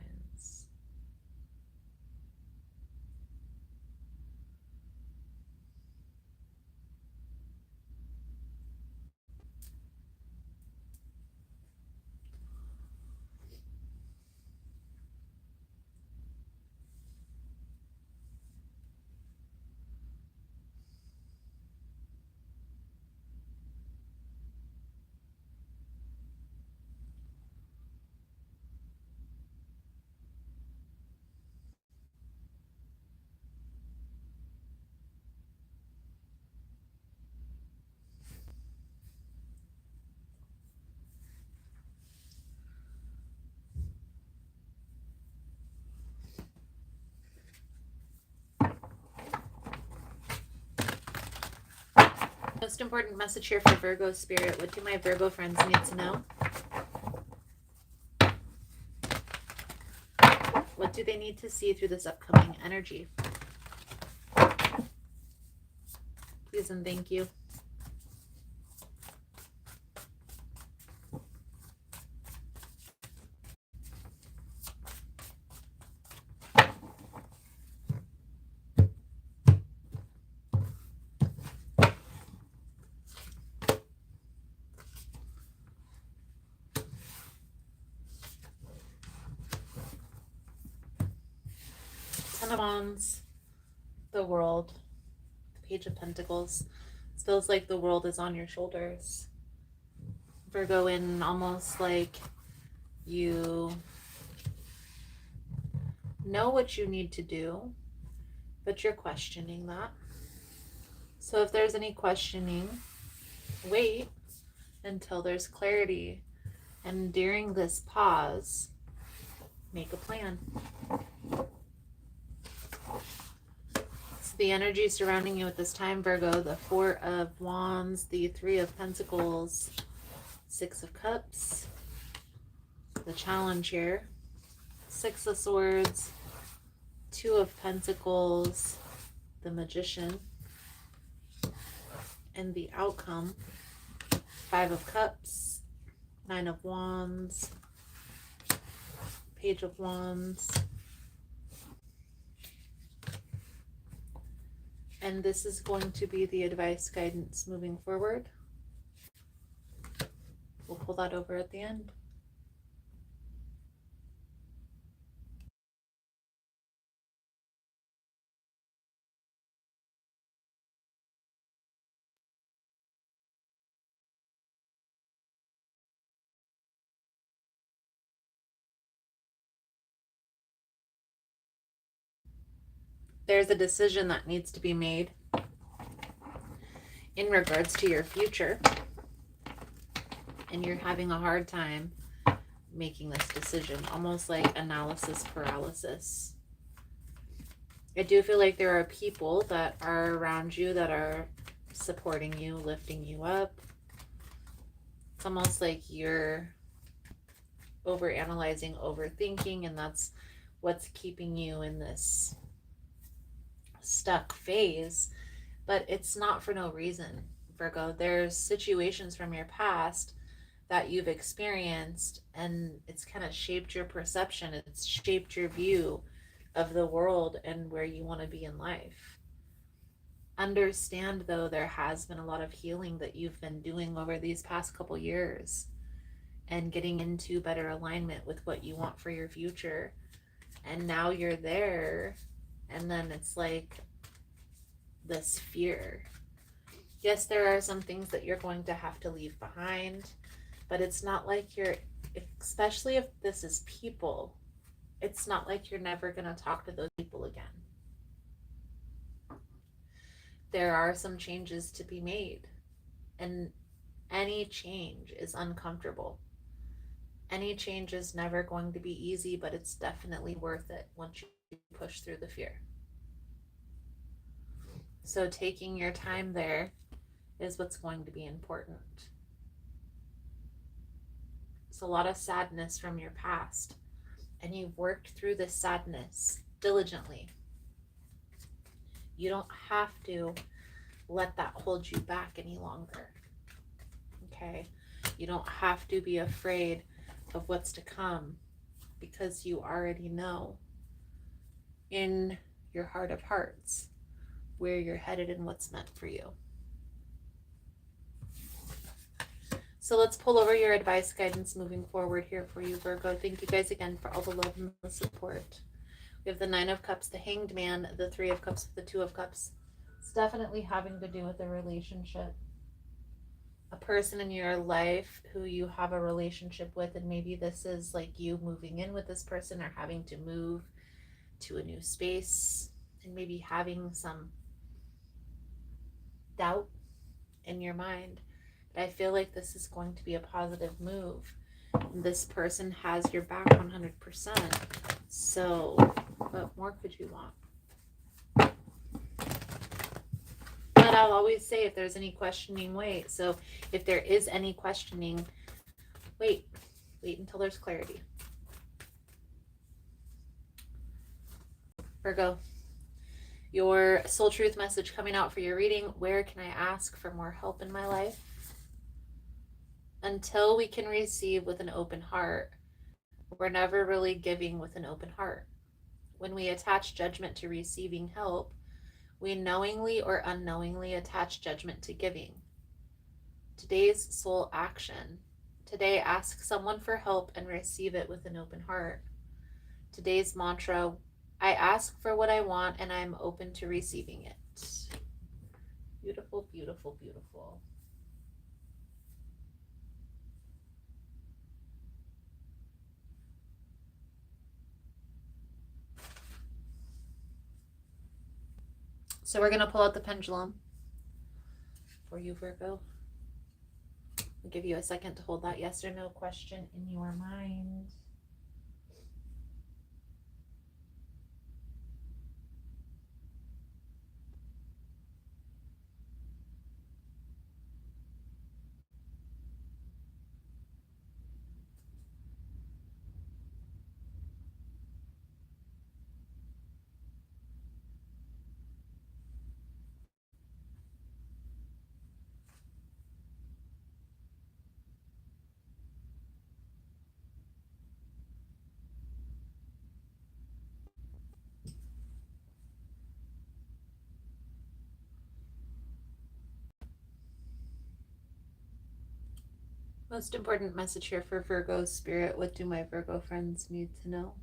Most important message here for Virgo spirit. What do my Virgo friends need to know? What do they need to see through this upcoming energy? Please and thank you. Ten of Wands, the World, the Page of Pentacles. It feels like the world is on your shoulders. Virgo, in almost like you know what you need to do, but you're questioning that. So if there's any questioning, wait until there's clarity. And during this pause, make a plan. So the energy surrounding you at this time, Virgo, the Four of Wands, the Three of Pentacles, Six of Cups, the challenge here, Six of Swords, Two of Pentacles, the Magician, and the outcome, Five of Cups, Nine of Wands, Page of Wands. And this is going to be the advice guidance moving forward. We'll pull that over at the end. There's a decision that needs to be made in regards to your future, and you're having a hard time making this decision, almost like analysis paralysis. I do feel like there are people that are around you that are supporting you, lifting you up. It's almost like you're overanalyzing, overthinking, and that's what's keeping you in this stuck phase. But it's not for no reason, Virgo. There's situations from your past that you've experienced, and it's kind of shaped your perception. It's shaped your view of the world and where you want to be in life. Understand, though, there has been a lot of healing that you've been doing over these past couple years and getting into better alignment with what you want for your future. And now you're there, and then it's like this fear. Yes, there are some things that you're going to have to leave behind, but it's not like you're, especially if this is people, it's not like you're never going to talk to those people again. There are some changes to be made, and any change is uncomfortable. Any change is never going to be easy, but it's definitely worth it once you push through the fear. So taking your time there is what's going to be important. It's a lot of sadness from your past, and you've worked through this sadness diligently. You don't have to let that hold you back any longer. Okay? You don't have to be afraid of what's to come, because you already know in your heart of hearts where you're headed and what's meant for you. So let's pull over your advice guidance moving forward here for you, Virgo. Thank you guys again for all the love and the support. We have the Nine of Cups, the Hanged Man, the Three of Cups, the Two of Cups. It's definitely having to do with a relationship. A person in your life who you have a relationship with, and maybe this is like you moving in with this person or having to move to a new space and maybe having some doubt in your mind. But I feel like this is going to be a positive move. This person has your back 100%. So what more could you want? But I'll always say, if there's any questioning, wait. So if there is any questioning, wait until there's clarity. Virgo, your soul truth message coming out for your reading: where can I ask for more help in my life? Until we can receive with an open heart, we're never really giving with an open heart. When we attach judgment to receiving help, we knowingly or unknowingly attach judgment to giving. Today's soul action. Today, ask someone for help and receive it with an open heart. Today's mantra: I ask for what I want and I'm open to receiving it. Beautiful, beautiful, beautiful. So we're going to pull out the pendulum for you, Virgo. I'll give you a second to hold that yes or no question in your mind. Most important message here for Virgo spirit: what do my Virgo friends need to know?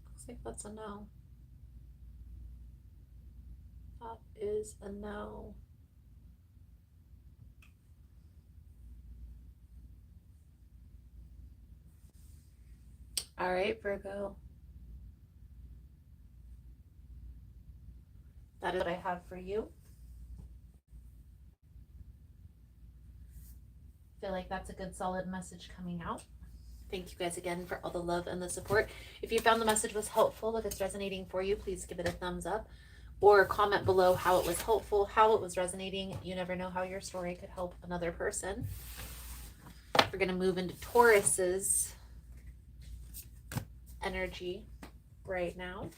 Looks like that's a no. That is a no. All right, Virgo. That is what I have for you. Feel like that's a good solid message coming out. Thank you guys again for all the love and the support. If you found the message was helpful, if it's resonating for you, please give it a thumbs up or comment below how it was helpful, how it was resonating. You never know how your story could help another person. We're going to move into Taurus's energy right now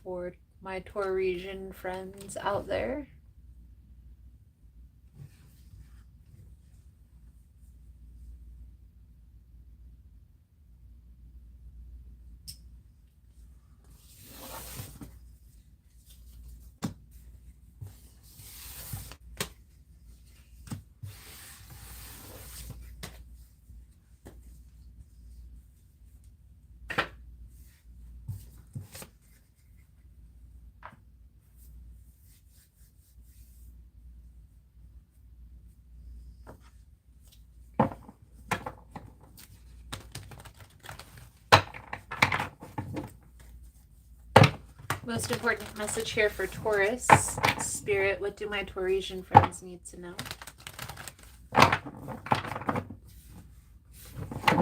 for my Taurasian friends out there. Most important message here for Taurus spirit: what do my Taurasian friends need to know?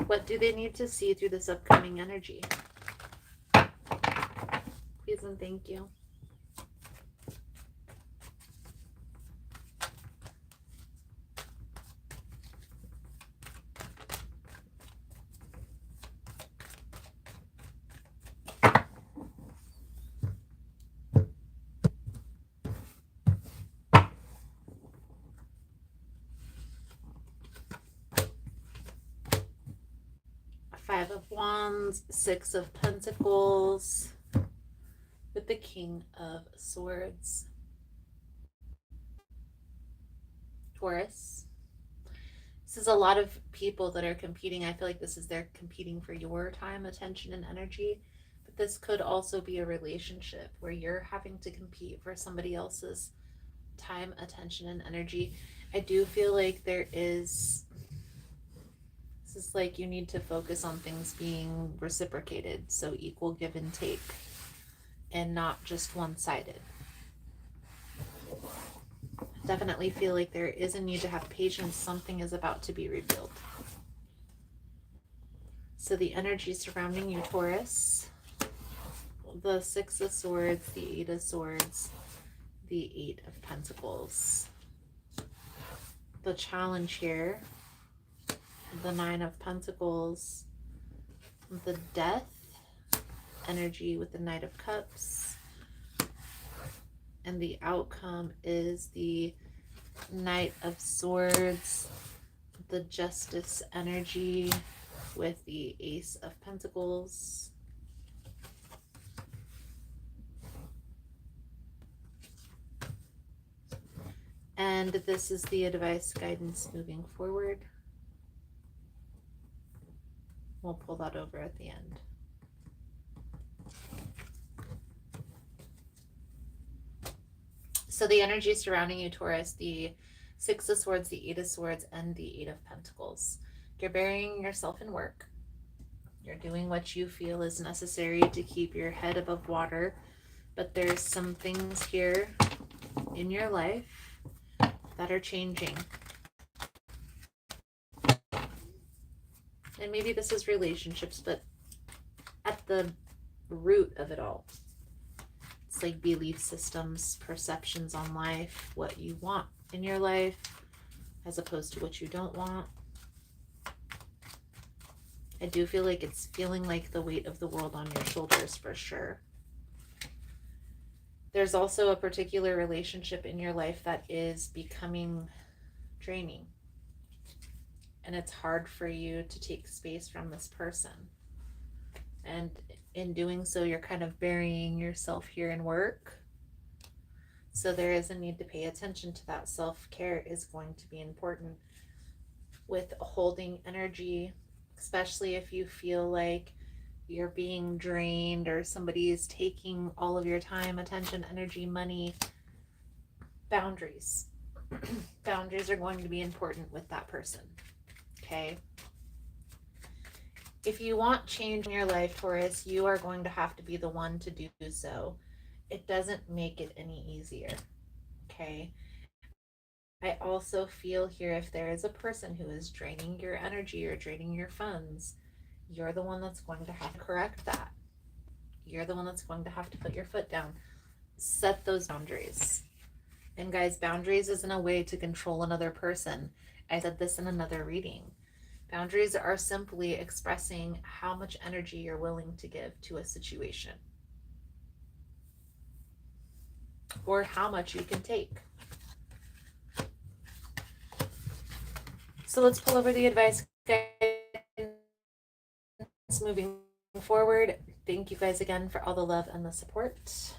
What do they need to see through this upcoming energy? Please and thank you. Five of Wands, Six of Pentacles, with the King of Swords. Taurus. This is a lot of people that are competing. I feel like this is they're competing for your time, attention, and energy. But this could also be a relationship where you're having to compete for somebody else's time, attention, and energy. I do feel like this is like you need to focus on things being reciprocated, so equal give and take, and not just one-sided. Definitely feel like there is a need to have patience. Something is about to be revealed. So the energy surrounding you, Taurus, the Six of Swords, the Eight of Swords, the Eight of Pentacles. The challenge here, the Nine of Pentacles, the Death energy with the Knight of Cups, and the outcome is the Knight of Swords, the Justice energy with the Ace of Pentacles. And this is the advice guidance moving forward. We'll pull that over at the end. So the energy surrounding you, Taurus, the Six of Swords, the Eight of Swords, and the Eight of Pentacles. You're burying yourself in work. You're doing what you feel is necessary to keep your head above water. But there's some things here in your life that are changing. And maybe this is relationships, but at the root of it all, it's like belief systems, perceptions on life, what you want in your life as opposed to what you don't want. I do feel like it's feeling like the weight of the world on your shoulders for sure. There's also a particular relationship in your life that is becoming draining. And it's hard for you to take space from this person. And in doing so, you're kind of burying yourself here in work. So there is a need to pay attention to that. Self-care is going to be important with holding energy, especially if you feel like you're being drained or somebody is taking all of your time, attention, energy, money. Boundaries. Boundaries are going to be important with that person. Okay? If you want change in your life, Taurus, you are going to have to be the one to do so. It doesn't make it any easier. Okay? I also feel here if there is a person who is draining your energy or draining your funds, you're the one that's going to have to correct that. You're the one that's going to have to put your foot down. Set those boundaries. And guys, boundaries isn't a way to control another person. I said this in another reading. Boundaries are simply expressing how much energy you're willing to give to a situation. Or how much you can take. So let's pull over the advice guidance moving forward. Thank you guys again for all the love and the support.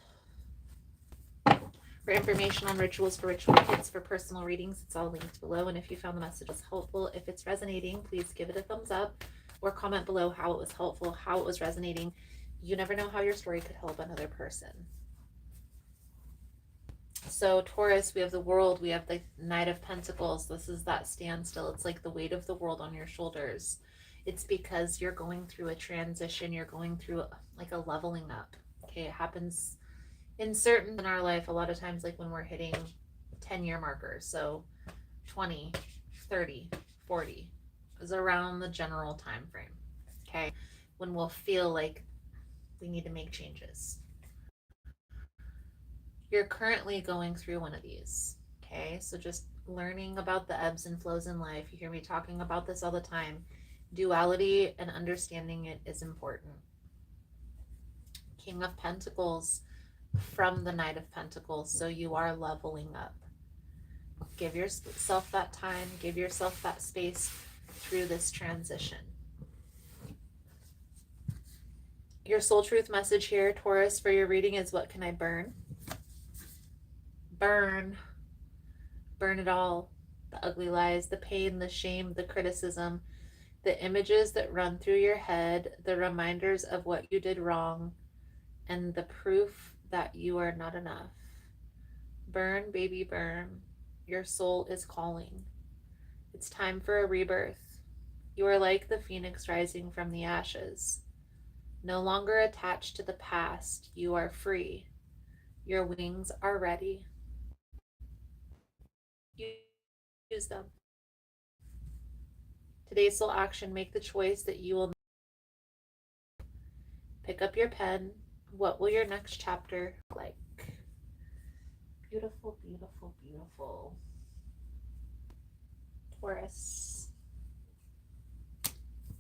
For information on rituals for ritual kits for personal readings, it's all linked below. And if you found the messages helpful, if it's resonating, please give it a thumbs up or comment below how it was helpful, how it was resonating. You never know how your story could help another person. So Taurus, we have the World, we have the Knight of Pentacles. This is that standstill. It's like the weight of the world on your shoulders. It's because you're going through a transition. You're going through like a leveling up. Okay, it happens in our life a lot of times, like when we're hitting 10-year markers. So 20, 30, 40 is around the general time frame. Okay, when we'll feel like we need to make changes. You're currently going through one of these. Okay, so just learning about the ebbs and flows in life. You hear me talking about this all the time. Duality and understanding it is important. King of Pentacles from the Knight of Pentacles. So you are leveling up. Give yourself that time. Give yourself that space through this transition. Your soul truth message here, Taurus, for your reading is, what can I burn? Burn. Burn it all. The ugly lies, the pain, the shame, the criticism, the images that run through your head, the reminders of what you did wrong, and the proof that you are not enough. Burn, baby, burn. Your soul is calling. It's time for a rebirth. You are like the phoenix rising from the ashes. No longer attached to the past, you are free. Your wings are ready. Use them. Today's soul action, make the choice that you will pick up your pen. What will your next chapter look like? Beautiful, beautiful, beautiful. Taurus.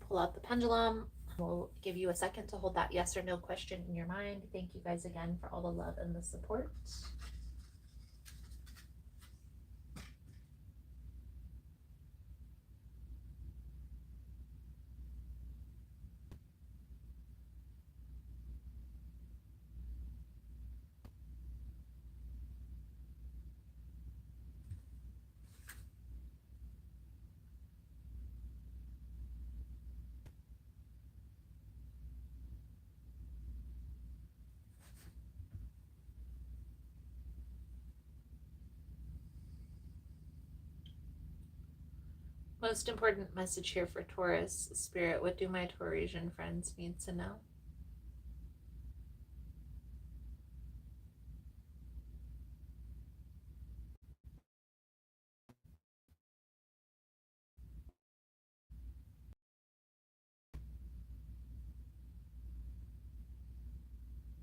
Pull out the pendulum. We'll give you a second to hold that yes or no question in your mind. Thank you guys again for all the love and the support. Most important message here for Taurus, Spirit, what do my Taurasian friends need to know?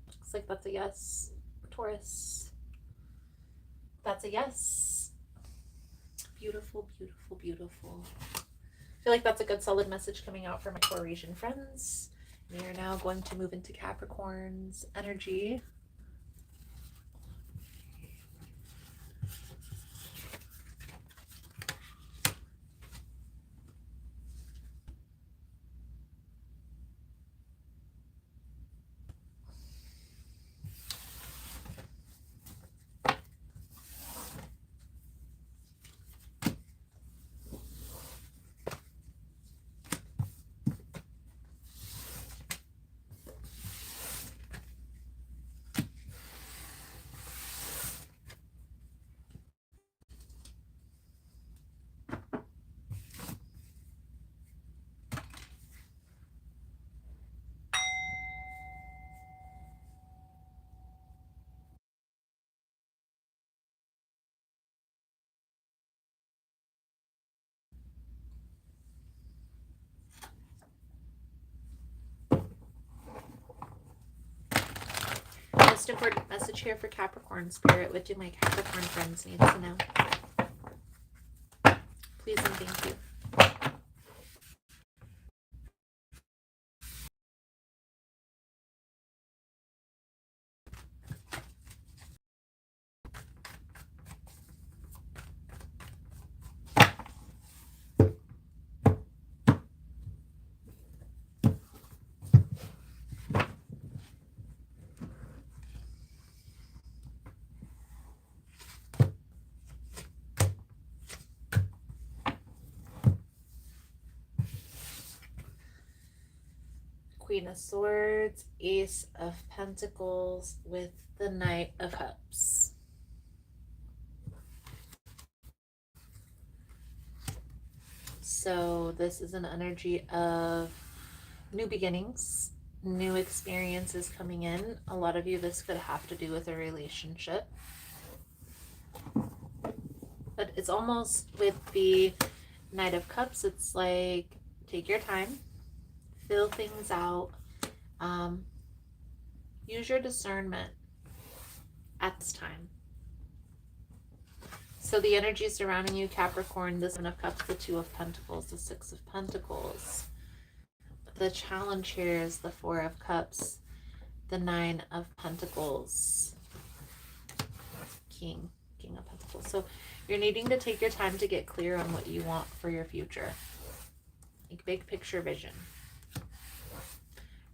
Looks like that's a yes, Taurus. That's a yes. Beautiful, beautiful, beautiful. I feel like that's a good solid message coming out for my Taurasian friends. We are now going to move into Capricorn's energy. Most important message here for Capricorn, Spirit, what do my Capricorn friends need to know? Please and thank you. Queen of Swords, Ace of Pentacles with the Knight of Cups. So this is an energy of new beginnings, new experiences coming in. A lot of you, this could have to do with a relationship. But it's almost with the Knight of Cups, it's like, take your time, fill things out, use your discernment at this time. So the energy surrounding you, Capricorn, the Seven of Cups, the Two of Pentacles, the Six of Pentacles. The challenge here is the Four of Cups, the Nine of Pentacles, King of Pentacles. So you're needing to take your time to get clear on what you want for your future. Like big picture vision.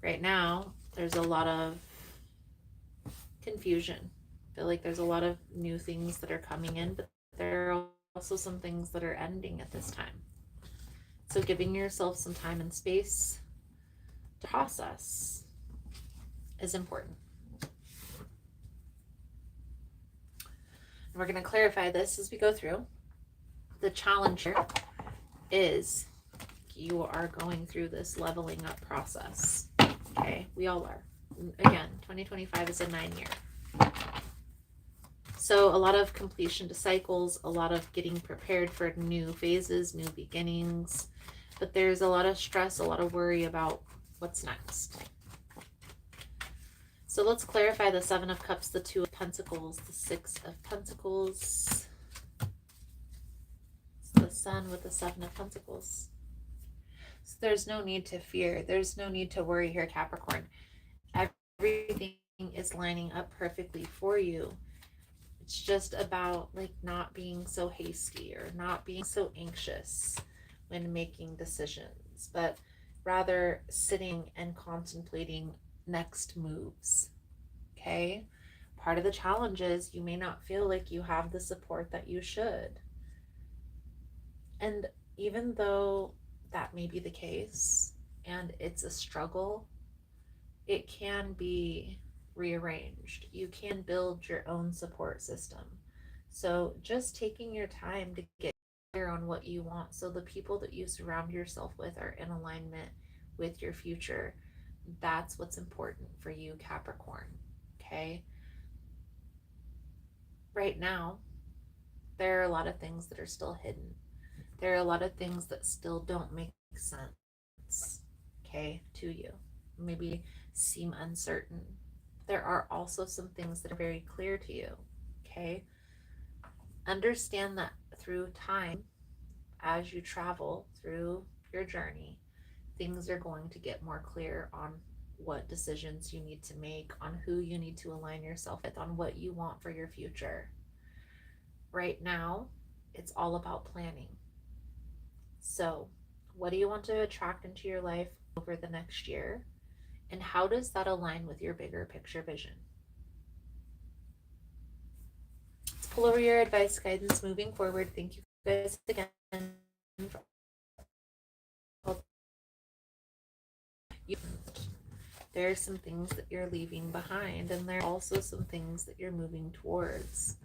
Right now, There's a lot of confusion. I feel like there's a lot of new things that are coming in, but there are also some things that are ending at this time. So giving yourself some time and space to process is important. And we're going to clarify this as we go through. The challenge here is you are going through this leveling up process. Okay, we all are. Again, 2025 is a 9-year. So a lot of completion to cycles, a lot of getting prepared for new phases, new beginnings, but there's a lot of stress, a lot of worry about what's next. So let's clarify the 7 of Cups, the 2 of Pentacles, the 6 of Pentacles, the Sun with the 7 of Pentacles. So there's no need to fear. There's no need to worry here, Capricorn. Everything is lining up perfectly for you. It's just about like not being so hasty or not being so anxious when making decisions, but rather sitting and contemplating next moves. Okay? Part of the challenge is you may not feel like you have the support that you should. And even though that may be the case and it's a struggle, it can be rearranged. You can build your own support system. So just taking your time to get clear on what you want so the people that you surround yourself with are in alignment with your future. That's what's important for you, Capricorn. Okay? Right now, there are a lot of things that are still hidden. There are a lot of things that still don't make sense, okay, to you. Maybe seem uncertain. There are also some things that are very clear to you, okay? Understand that through time, as you travel through your journey, things are going to get more clear on what decisions you need to make, on who you need to align yourself with, on what you want for your future. Right now, it's all about planning. So, what do you want to attract into your life over the next year? And how does that align with your bigger picture vision? Let's pull over your advice, guidance moving forward. Thank you guys again for all you. There are some things that you're leaving behind, and there are also some things that you're moving towards.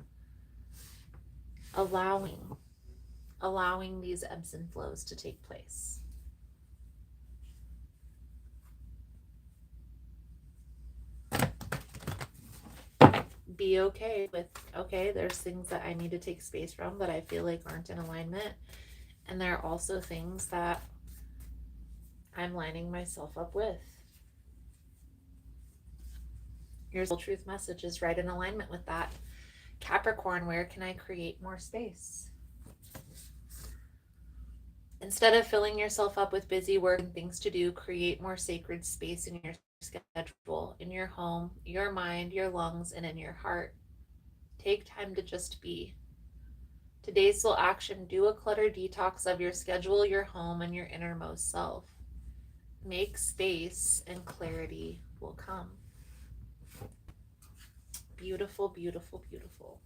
Allowing these ebbs and flows to take place. Be okay with, okay, there's things that I need to take space from that I feel like aren't in alignment. And there are also things that I'm lining myself up with. Your soul truth message is right in alignment with that. Capricorn, where can I create more space? Instead of filling yourself up with busy work and things to do, create more sacred space in your schedule, in your home, your mind, your lungs, and in your heart. Take time to just be. Today's soul action: do a clutter detox of your schedule, your home, and your innermost self. Make space and clarity will come. Beautiful, beautiful, beautiful.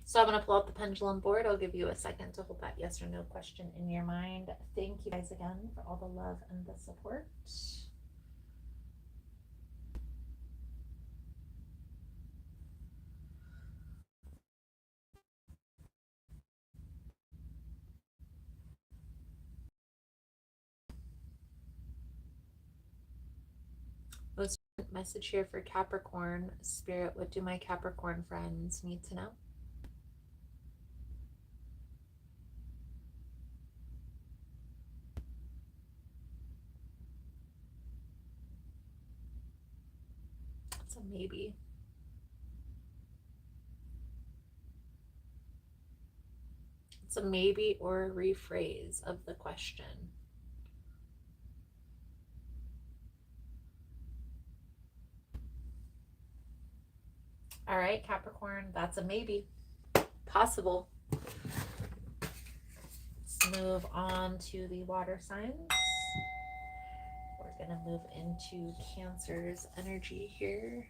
So I'm going to pull out the pendulum board. I'll give you a second to hold that yes or no question in your mind. Thank you guys again for all the love and the support. Most message here for Capricorn Spirit. What do my Capricorn friends need to know? It's a maybe. It's a maybe or a rephrase of the question. All right, Capricorn, that's a maybe. Possible. Let's move on to the water signs. We're going to move into Cancer's energy here.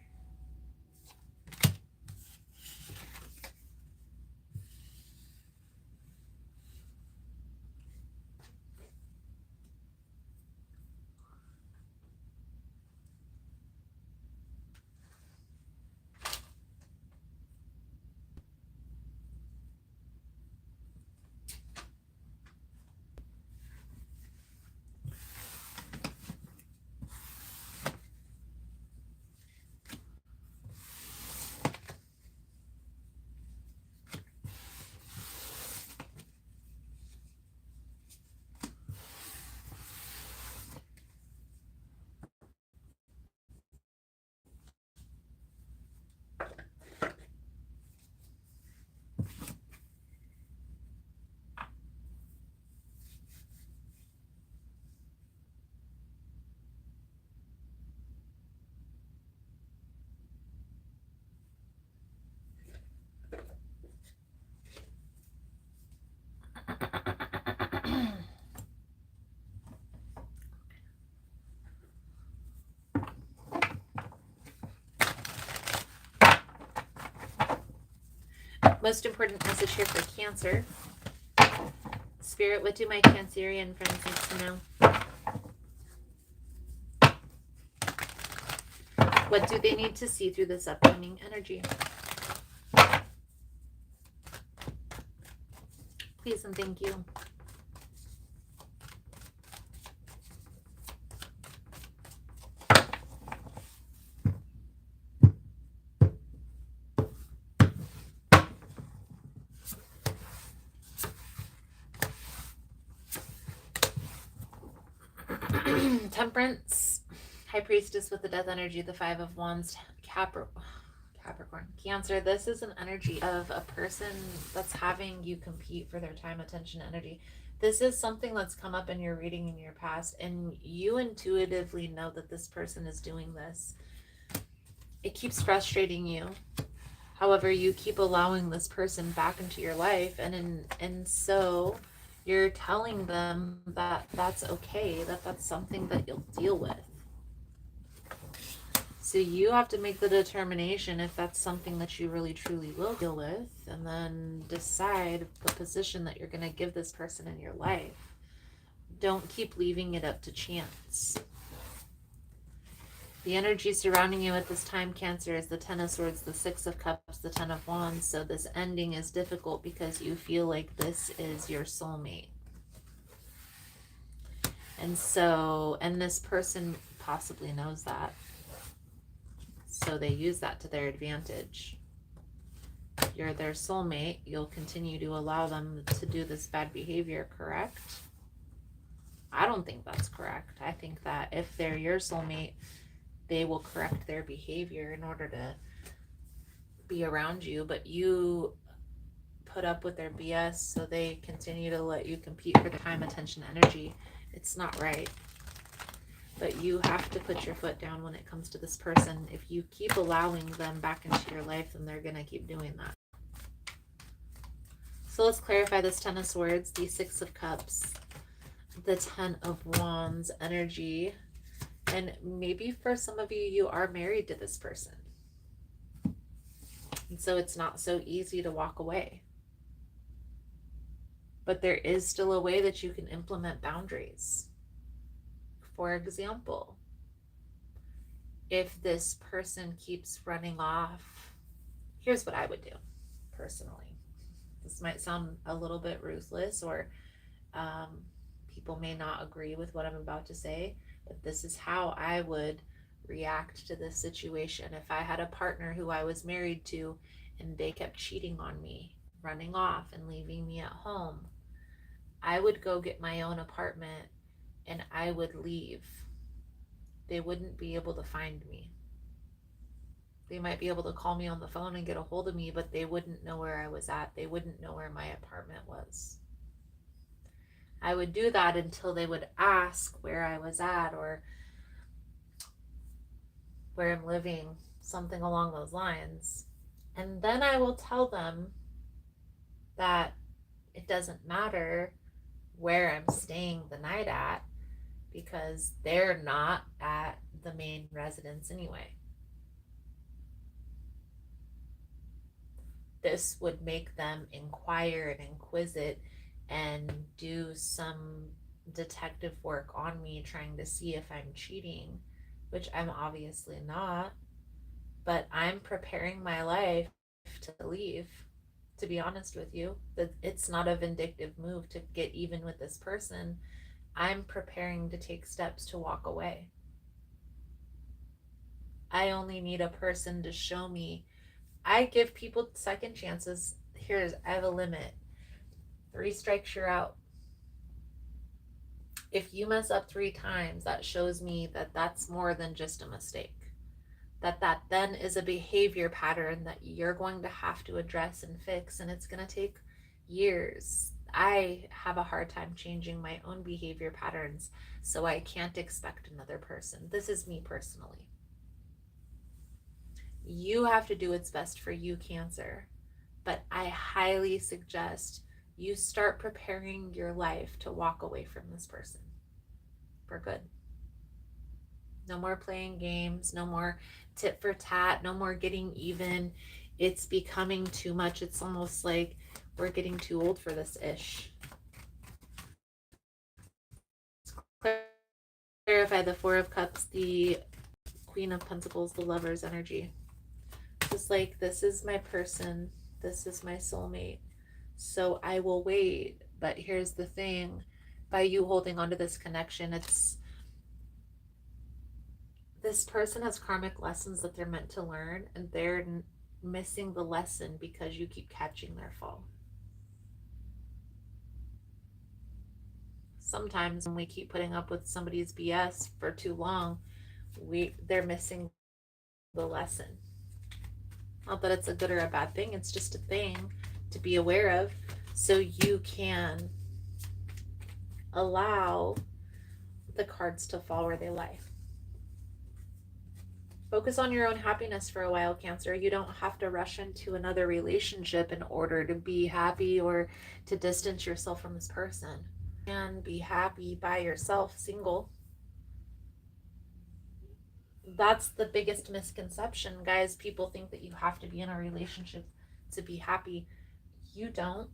Most important message here for Cancer. Spirit, what do my Cancerian friends need to know? What do they need to see through this upcoming energy? Please and thank you. Temperance, High Priestess with the Death energy, the Five of Wands, Capricorn, Cancer. This is an energy of a person that's having you compete for their time, attention, energy. This is something that's come up in your reading in your past, and you intuitively know that this person is doing this. It keeps frustrating you. However, you keep allowing this person back into your life, and so you're telling them that that's okay, that that's something that you'll deal with. So you have to make the determination if that's something that you really truly will deal with, and then decide the position that you're going to give this person in your life. Don't keep leaving it up to chance. The energy surrounding you at this time, Cancer, is the Ten of Swords, the Six of Cups, the Ten of Wands. So this ending is difficult because you feel like this is your soulmate. And this person possibly knows that. So they use that to their advantage. You're their soulmate. You'll continue to allow them to do this bad behavior, correct? I don't think that's correct. I think that if they're your soulmate, they will correct their behavior in order to be around you, but you put up with their BS, so they continue to let you compete for the time, attention, energy. It's not right. But you have to put your foot down when it comes to this person. If you keep allowing them back into your life, then they're going to keep doing that. So let's clarify this Ten of Swords, the Six of Cups, the Ten of Wands energy. And maybe for some of you, you are married to this person. And so it's not so easy to walk away. But there is still a way that you can implement boundaries. For example, if this person keeps running off, here's what I would do personally. This might sound a little bit ruthless, or people may not agree with what I'm about to say, but this is how I would react to this situation. If I had a partner who I was married to and they kept cheating on me, running off and leaving me at home, I would go get my own apartment and I would leave. They wouldn't be able to find me. They might be able to call me on the phone and get a hold of me, but they wouldn't know where I was at. They wouldn't know where my apartment was. I would do that until they would ask where I was at or where I'm living, something along those lines. And then I will tell them that it doesn't matter where I'm staying the night at because they're not at the main residence anyway. This would make them inquire and inquisit and do some detective work on me, trying to see if I'm cheating, which I'm obviously not. But I'm preparing my life to leave. To be honest with you, that it's not a vindictive move to get even with this person. I'm preparing to take steps to walk away. I only need a person to show me. I give people second chances. I have a limit. 3 strikes, you're out. If you mess up 3 times, that shows me that that's more than just a mistake. That then is a behavior pattern that you're going to have to address and fix, and it's going to take years. I have a hard time changing my own behavior patterns, so I can't expect another person. This is me personally. You have to do what's best for you, Cancer. But I highly suggest you start preparing your life to walk away from this person for good. No more playing games, no more tit for tat, no more getting even. It's becoming too much. It's almost like we're getting too old for this ish. Clarify the Four of Cups, the Queen of Pentacles, the Lover's energy. Just like, this is my person, this is my soulmate, so I will wait. But here's the thing, by you holding on to this connection, it's this person has karmic lessons that they're meant to learn, and they're missing the lesson because you keep catching their fall. Sometimes when we keep putting up with somebody's BS for too long, they're missing the lesson. Not that it's a good or a bad thing, it's just a thing to be aware of, so you can allow the cards to fall where they lie. Focus on your own happiness for a while, Cancer. You don't have to rush into another relationship in order to be happy or to distance yourself from this person. You can be happy by yourself, single. That's the biggest misconception, guys. People think that you have to be in a relationship to be happy. You don't.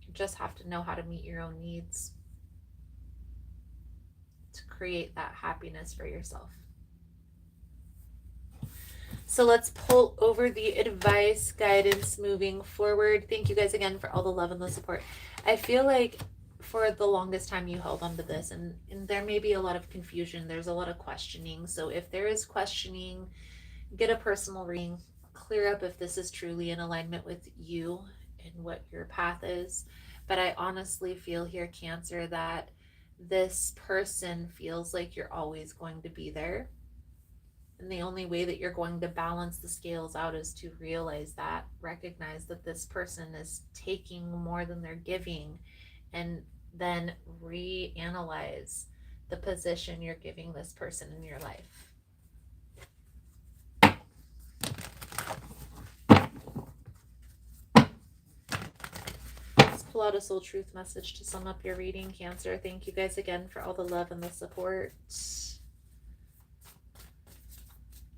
You just have to know how to meet your own needs to create that happiness for yourself. So let's pull over the advice, guidance moving forward. Thank you guys again for all the love and the support. I feel like for the longest time you held on to this, and there may be a lot of confusion. There's a lot of questioning. So if there is questioning, get a personal reading. Clear up if this is truly in alignment with you and what your path is. But I honestly feel here, Cancer, that this person feels like you're always going to be there. And the only way that you're going to balance the scales out is to realize that, recognize that this person is taking more than they're giving, and then reanalyze the position you're giving this person in your life. Let's pull out a soul truth message to sum up your reading, Cancer. Thank you guys again for all the love and the support.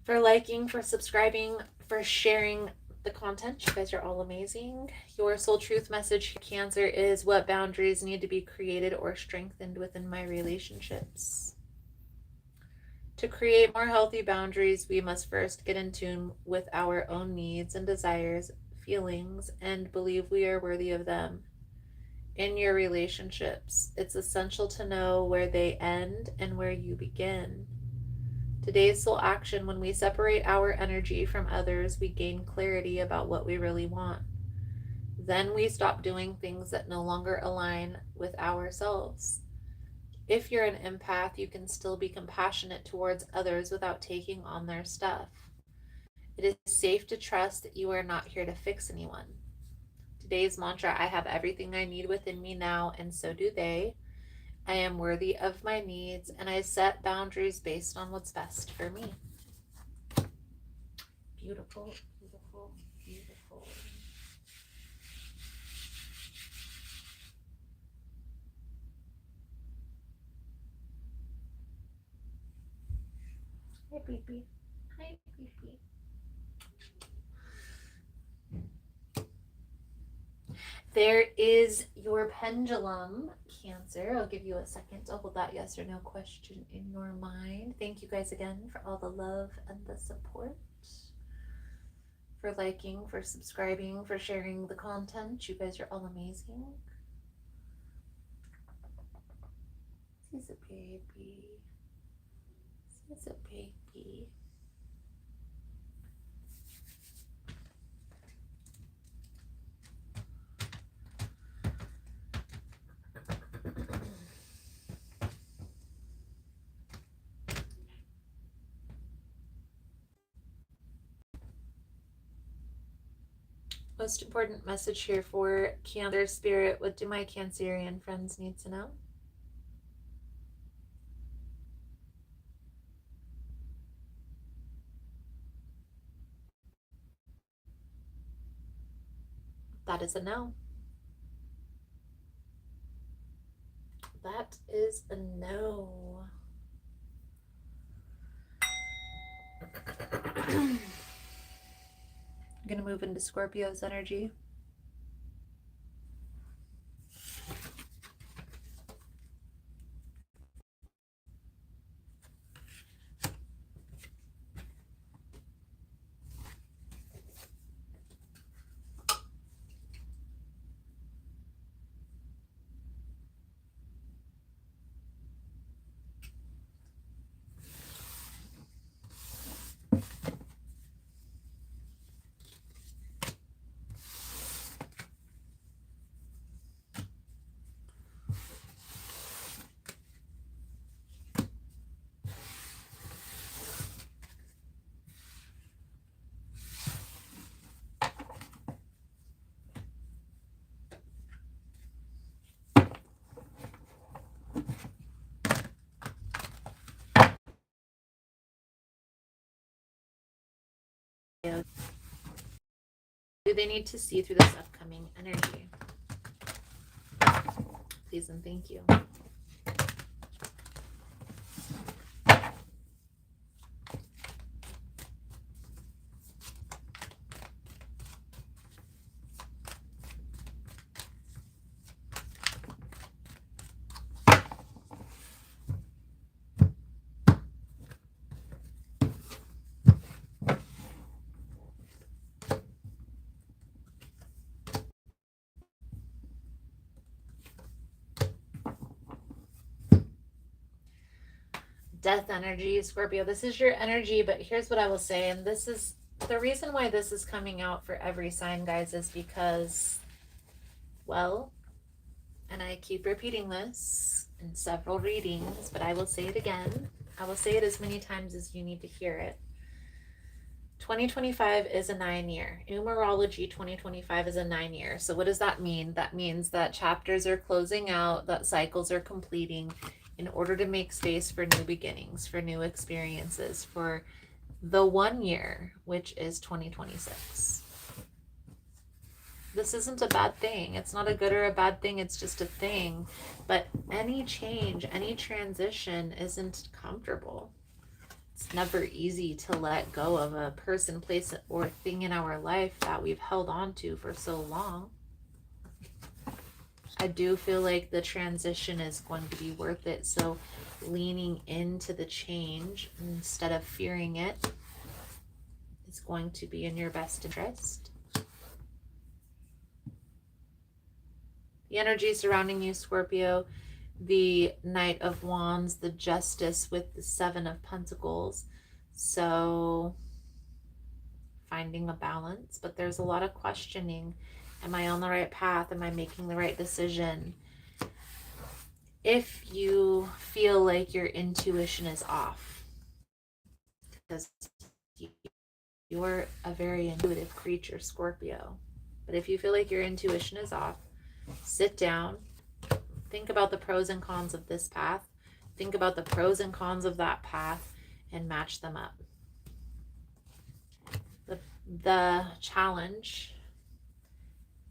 For liking, for subscribing, for sharing the content. You guys are all amazing. Your soul truth message, Cancer, is what boundaries need to be created or strengthened within my relationships. To create more healthy boundaries, we must first get in tune with our own needs and desires, feelings, and believe we are worthy of them. In your relationships, it's essential to know where they end and where you begin. Today's soul action: when we separate our energy from others, we gain clarity about what we really want. Then we stop doing things that no longer align with ourselves. If you're an empath, you can still be compassionate towards others without taking on their stuff. It is safe to trust that you are not here to fix anyone. Today's mantra: I have everything I need within me now, and so do they. I am worthy of my needs, and I set boundaries based on what's best for me. beautiful, beautiful, beautiful. Hi, Beepy. Hi, Beepy. There is your pendulum, Cancer. I'll give you a second to hold that yes or no question in your mind. Thank you guys again for all the love and the support, for liking, for subscribing, for sharing the content. You guys are all amazing. She's a baby. She's a baby. Most important message here for Cancer Spirit. What do my Cancerian friends need to know? That is a no. That is a no. I'm going to move into Scorpio's energy. Do they need to see through this upcoming energy? Please and thank you. Death energy, Scorpio. This is your energy, but here's what I will say, and this is the reason why this is coming out for every sign, guys, is because, well, and I keep repeating this in several readings, but I will say it again. I will say it as many times as you need to hear it. 2025 is a 9-year. Numerology 2025 is a 9-year. So what does that mean? That means that chapters are closing out, that cycles are completing in order to make space for new beginnings, for new experiences, for the 1 year, which is 2026. This isn't a bad thing. It's not a good or a bad thing. It's just a thing. But any change, any transition isn't comfortable. It's never easy to let go of a person, place, or thing in our life that we've held on to for so long. I do feel like the transition is going to be worth it. So leaning into the change instead of fearing it is going to be in your best interest. The energy surrounding you, Scorpio, the Knight of Wands, the Justice with the Seven of Pentacles. So finding a balance, but there's a lot of questioning. Am I on the right path? Am I making the right decision? If you feel like your intuition is off, because you're a very intuitive creature, Scorpio, but if you feel like your intuition is off, sit down, think about the pros and cons of this path, think about the pros and cons of that path, and match them up. The the challenge,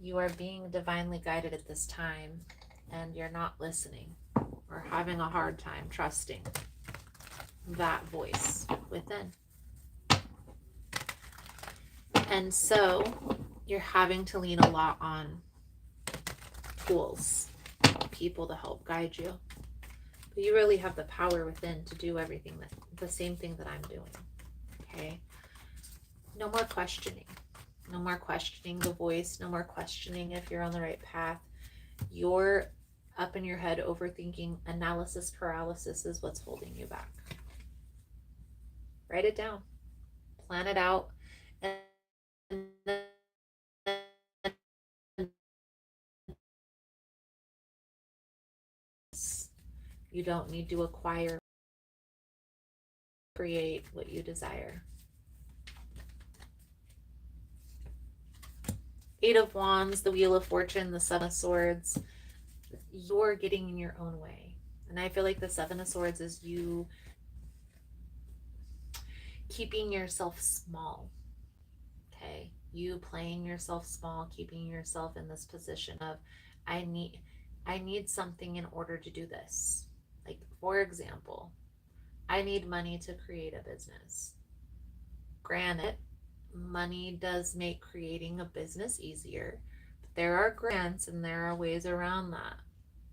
you are being divinely guided at this time, and you're not listening or having a hard time trusting that voice within. And so you're having to lean a lot on tools, people to help guide you. But you really have the power within to do everything that the same thing that I'm doing. Okay? No more questioning. No more questioning the voice. No more questioning if you're on the right path. You're up in your head overthinking. Analysis paralysis is what's holding you back. Write it down. Plan it out. And then you don't need to acquire, create what you desire. Eight of Wands, the Wheel of Fortune, the Seven of Swords. You're getting in your own way. And I feel like the Seven of Swords is you keeping yourself small. Okay? You playing yourself small, keeping yourself in this position of, I need something in order to do this. Like, for example, I need money to create a business. Granted, money does make creating a business easier, but there are grants and there are ways around that.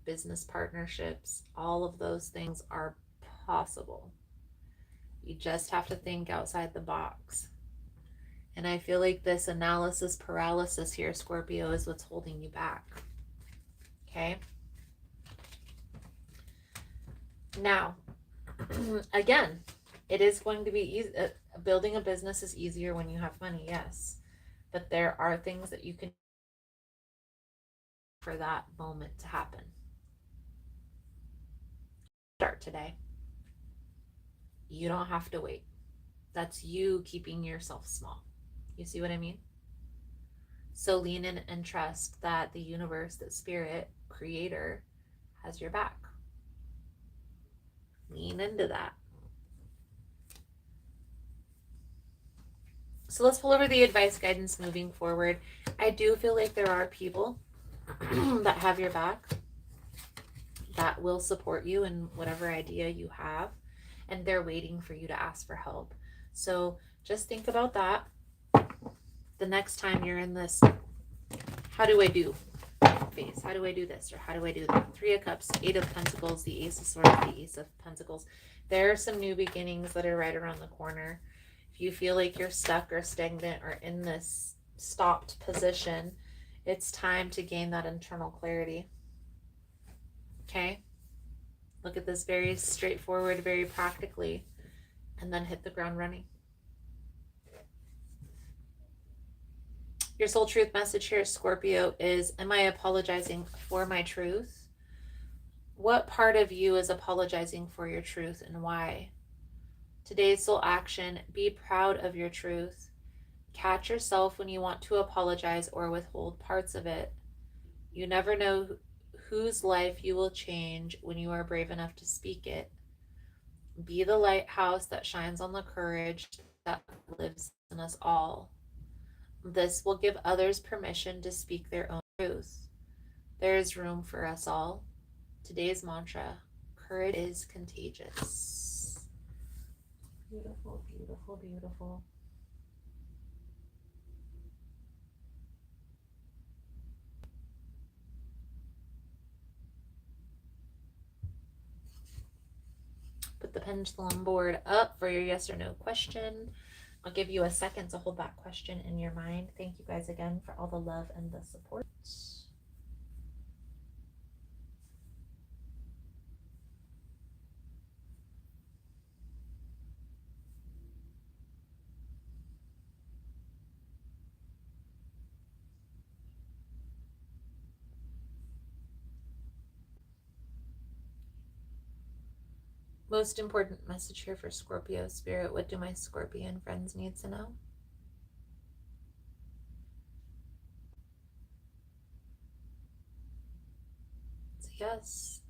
Business partnerships, all of those things are possible. You just have to think outside the box. And I feel like this analysis paralysis here, Scorpio, is what's holding you back. Okay? Now, again, it is going to be easy. Building a business is easier when you have money, yes. But there are things that you can do for that moment to happen. Start today. You don't have to wait. That's you keeping yourself small. You see what I mean? So lean in and trust that the universe, that spirit, creator, has your back. Lean into that. So let's pull over the advice guidance moving forward. I do feel like there are people that have your back, that will support you in whatever idea you have, and they're waiting for you to ask for help. So just think about that the next time you're in this, how do I do phase? How do I do this? Or how do I do that? Three of Cups, Eight of Pentacles, the Ace of Swords, the Ace of Pentacles. There are some new beginnings that are right around the corner. If you feel like you're stuck or stagnant or in this stopped position, it's time to gain that internal clarity. Okay? Look at this very straightforward, very practically, and then hit the ground running. Your soul truth message here, Scorpio, is, am I apologizing for my truth? What part of you is apologizing for your truth and why? Today's soul action, be proud of your truth. Catch yourself when you want to apologize or withhold parts of it. You never know whose life you will change when you are brave enough to speak it. Be the lighthouse that shines on the courage that lives in us all. This will give others permission to speak their own truth. There is room for us all. Today's mantra, courage is contagious. Beautiful, beautiful, beautiful. Put the pendulum board up for your yes or no question. I'll give you a second to hold that question in your mind. Thank you guys again for all the love and the support. Most important message here for Scorpio spirit. What do my Scorpion friends need to know? It's a yes.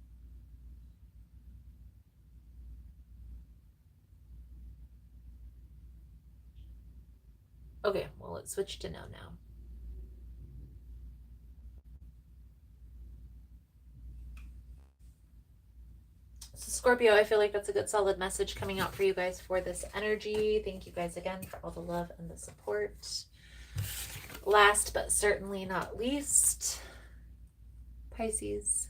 Okay, well, let's switch to no now. So Scorpio, I feel like that's a good solid message coming out for you guys for this energy. Thank you guys again for all the love and the support. Last but certainly not least, Pisces.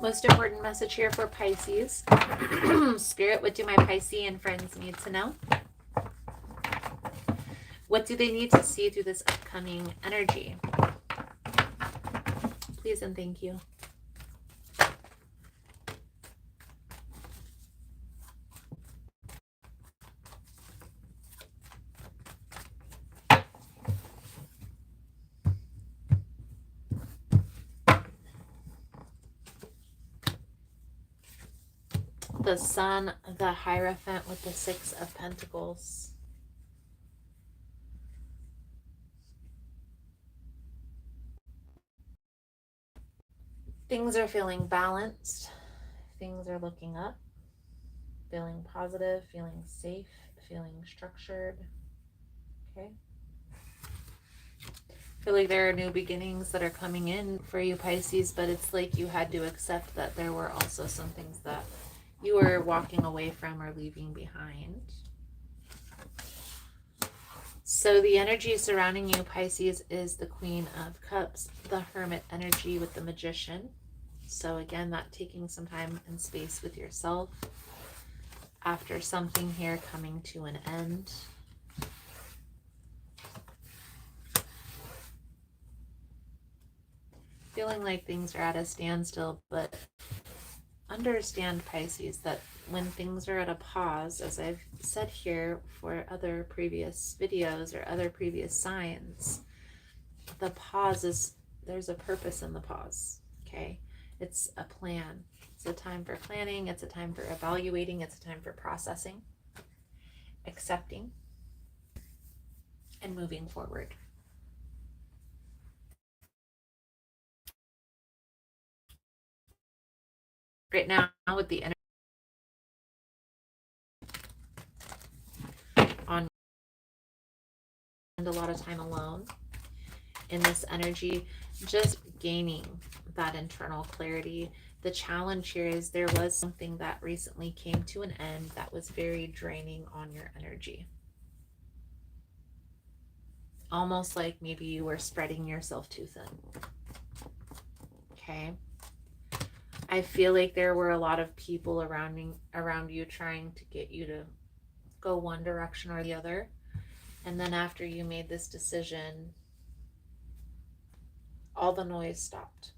Most important message here for Pisces. Spirit, what do my Piscean friends need to know? What do they need to see through this upcoming energy? Please and thank you. The Sun, the Hierophant with the Six of Pentacles. Things are feeling balanced. Things are looking up. Feeling positive, feeling safe, feeling structured. Okay. I feel like there are new beginnings that are coming in for you, Pisces, but it's like you had to accept that there were also some things that you were walking away from or leaving behind. So the energy surrounding you, Pisces, is the Queen of Cups, the Hermit energy with the Magician. So again, that taking some time and space with yourself after something here coming to an end. Feeling like things are at a standstill, but understand, Pisces, that when things are at a pause, as I've said here for other previous videos or other previous signs, the pause is, there's a purpose in the pause, okay? It's a plan. It's a time for planning. It's a time for evaluating. It's a time for processing, accepting, and moving forward. Right now, with the energy on and a lot of time alone in this energy, just gaining that internal clarity. The challenge here is there was something that recently came to an end that was very draining on your energy. Almost like maybe you were spreading yourself too thin. Okay. I feel like there were a lot of people around you trying to get you to go one direction or the other. And then after you made this decision, all the noise stopped.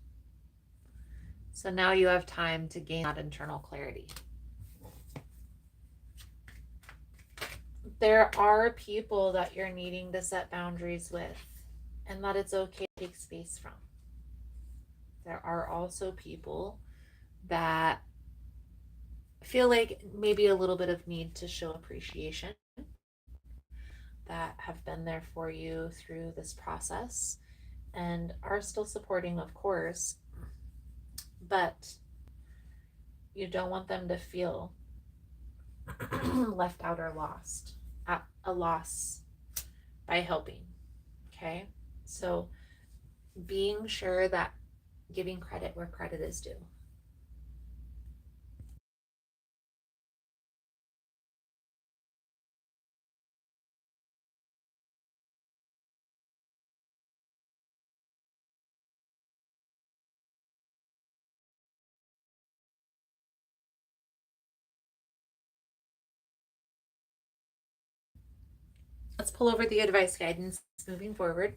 So now you have time to gain that internal clarity. There are people that you're needing to set boundaries with, and that it's okay to take space from. There are also people that feel like maybe a little bit of need to show appreciation, that have been there for you through this process and are still supporting, of course, but you don't want them to feel left out or lost, at a loss by helping. Okay, so being sure that giving credit where credit is due. Let's pull over the advice guidance moving forward.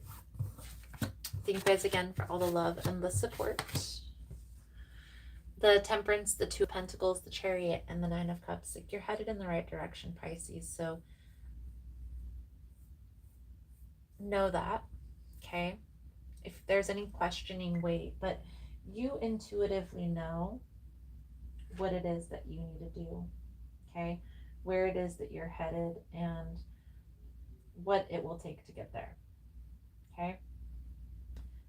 Thank you guys again for all the love and the support. The Temperance, the Two of Pentacles, the Chariot, and the Nine of Cups. Like, you're headed in the right direction, Pisces. So know that, okay? If there's any questioning, wait. But you intuitively know what it is that you need to do, okay? Where it is that you're headed and what it will take to get there, okay?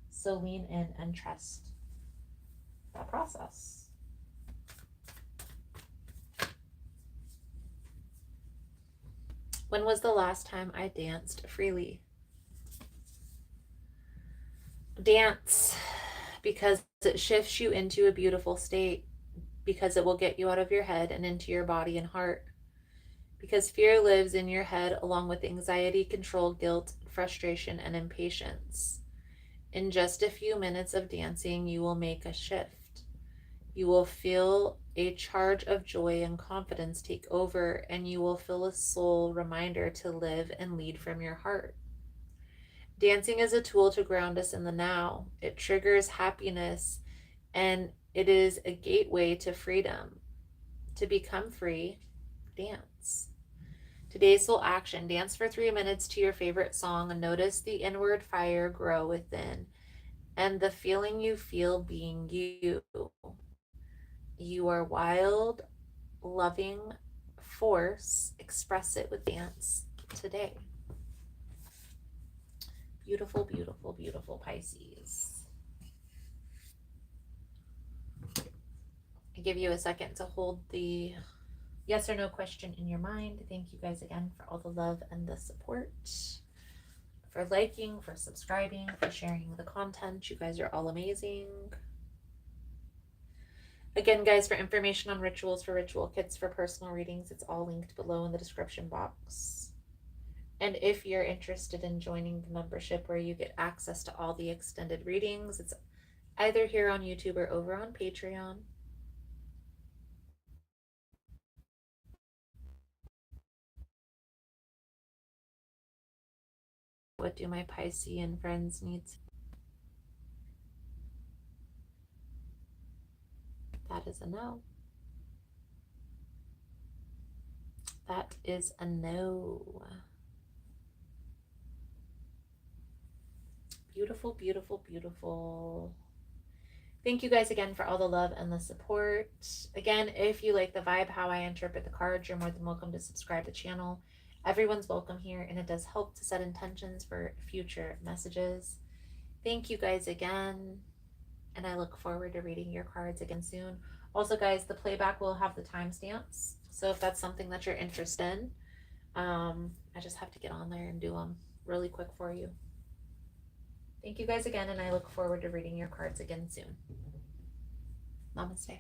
So lean in and trust that process. When was the last time I danced freely? Dance, because it shifts you into a beautiful state, because it will get you out of your head and into your body and heart. Because fear lives in your head along with anxiety, control, guilt, frustration, and impatience. In just a few minutes of dancing, you will make a shift. You will feel a charge of joy and confidence take over, and you will feel a soul reminder to live and lead from your heart. Dancing is a tool to ground us in the now. It triggers happiness, and it is a gateway to freedom. To become free, dance. Today's soul action: dance for 3 minutes to your favorite song and notice the inward fire grow within and the feeling you feel being you. You are wild, loving force. Express it with dance today. Beautiful, beautiful, beautiful Pisces. I give you a second to hold the yes or no question in your mind. Thank you guys again for all the love and the support, for liking, for subscribing, for sharing the content. You guys are all amazing. Again, guys, for information on rituals, for ritual kits, for personal readings, it's all linked below in the description box. And if you're interested in joining the membership where you get access to all the extended readings, it's either here on YouTube or over on Patreon. What do my Piscean friends need? That is a no. That is a no. Beautiful, beautiful, beautiful. Thank you guys again for all the love and the support. Again, if you like the vibe, how I interpret the cards, you're more than welcome to subscribe to the channel. Everyone's welcome here, and it does help to set intentions for future messages. Thank you guys again, and I look forward to reading your cards again soon. Also, guys, the playback will have the timestamps, so if that's something that you're interested in, I just have to get on there and do them really quick for you. Thank you guys again, and I look forward to reading your cards again soon. Namaste.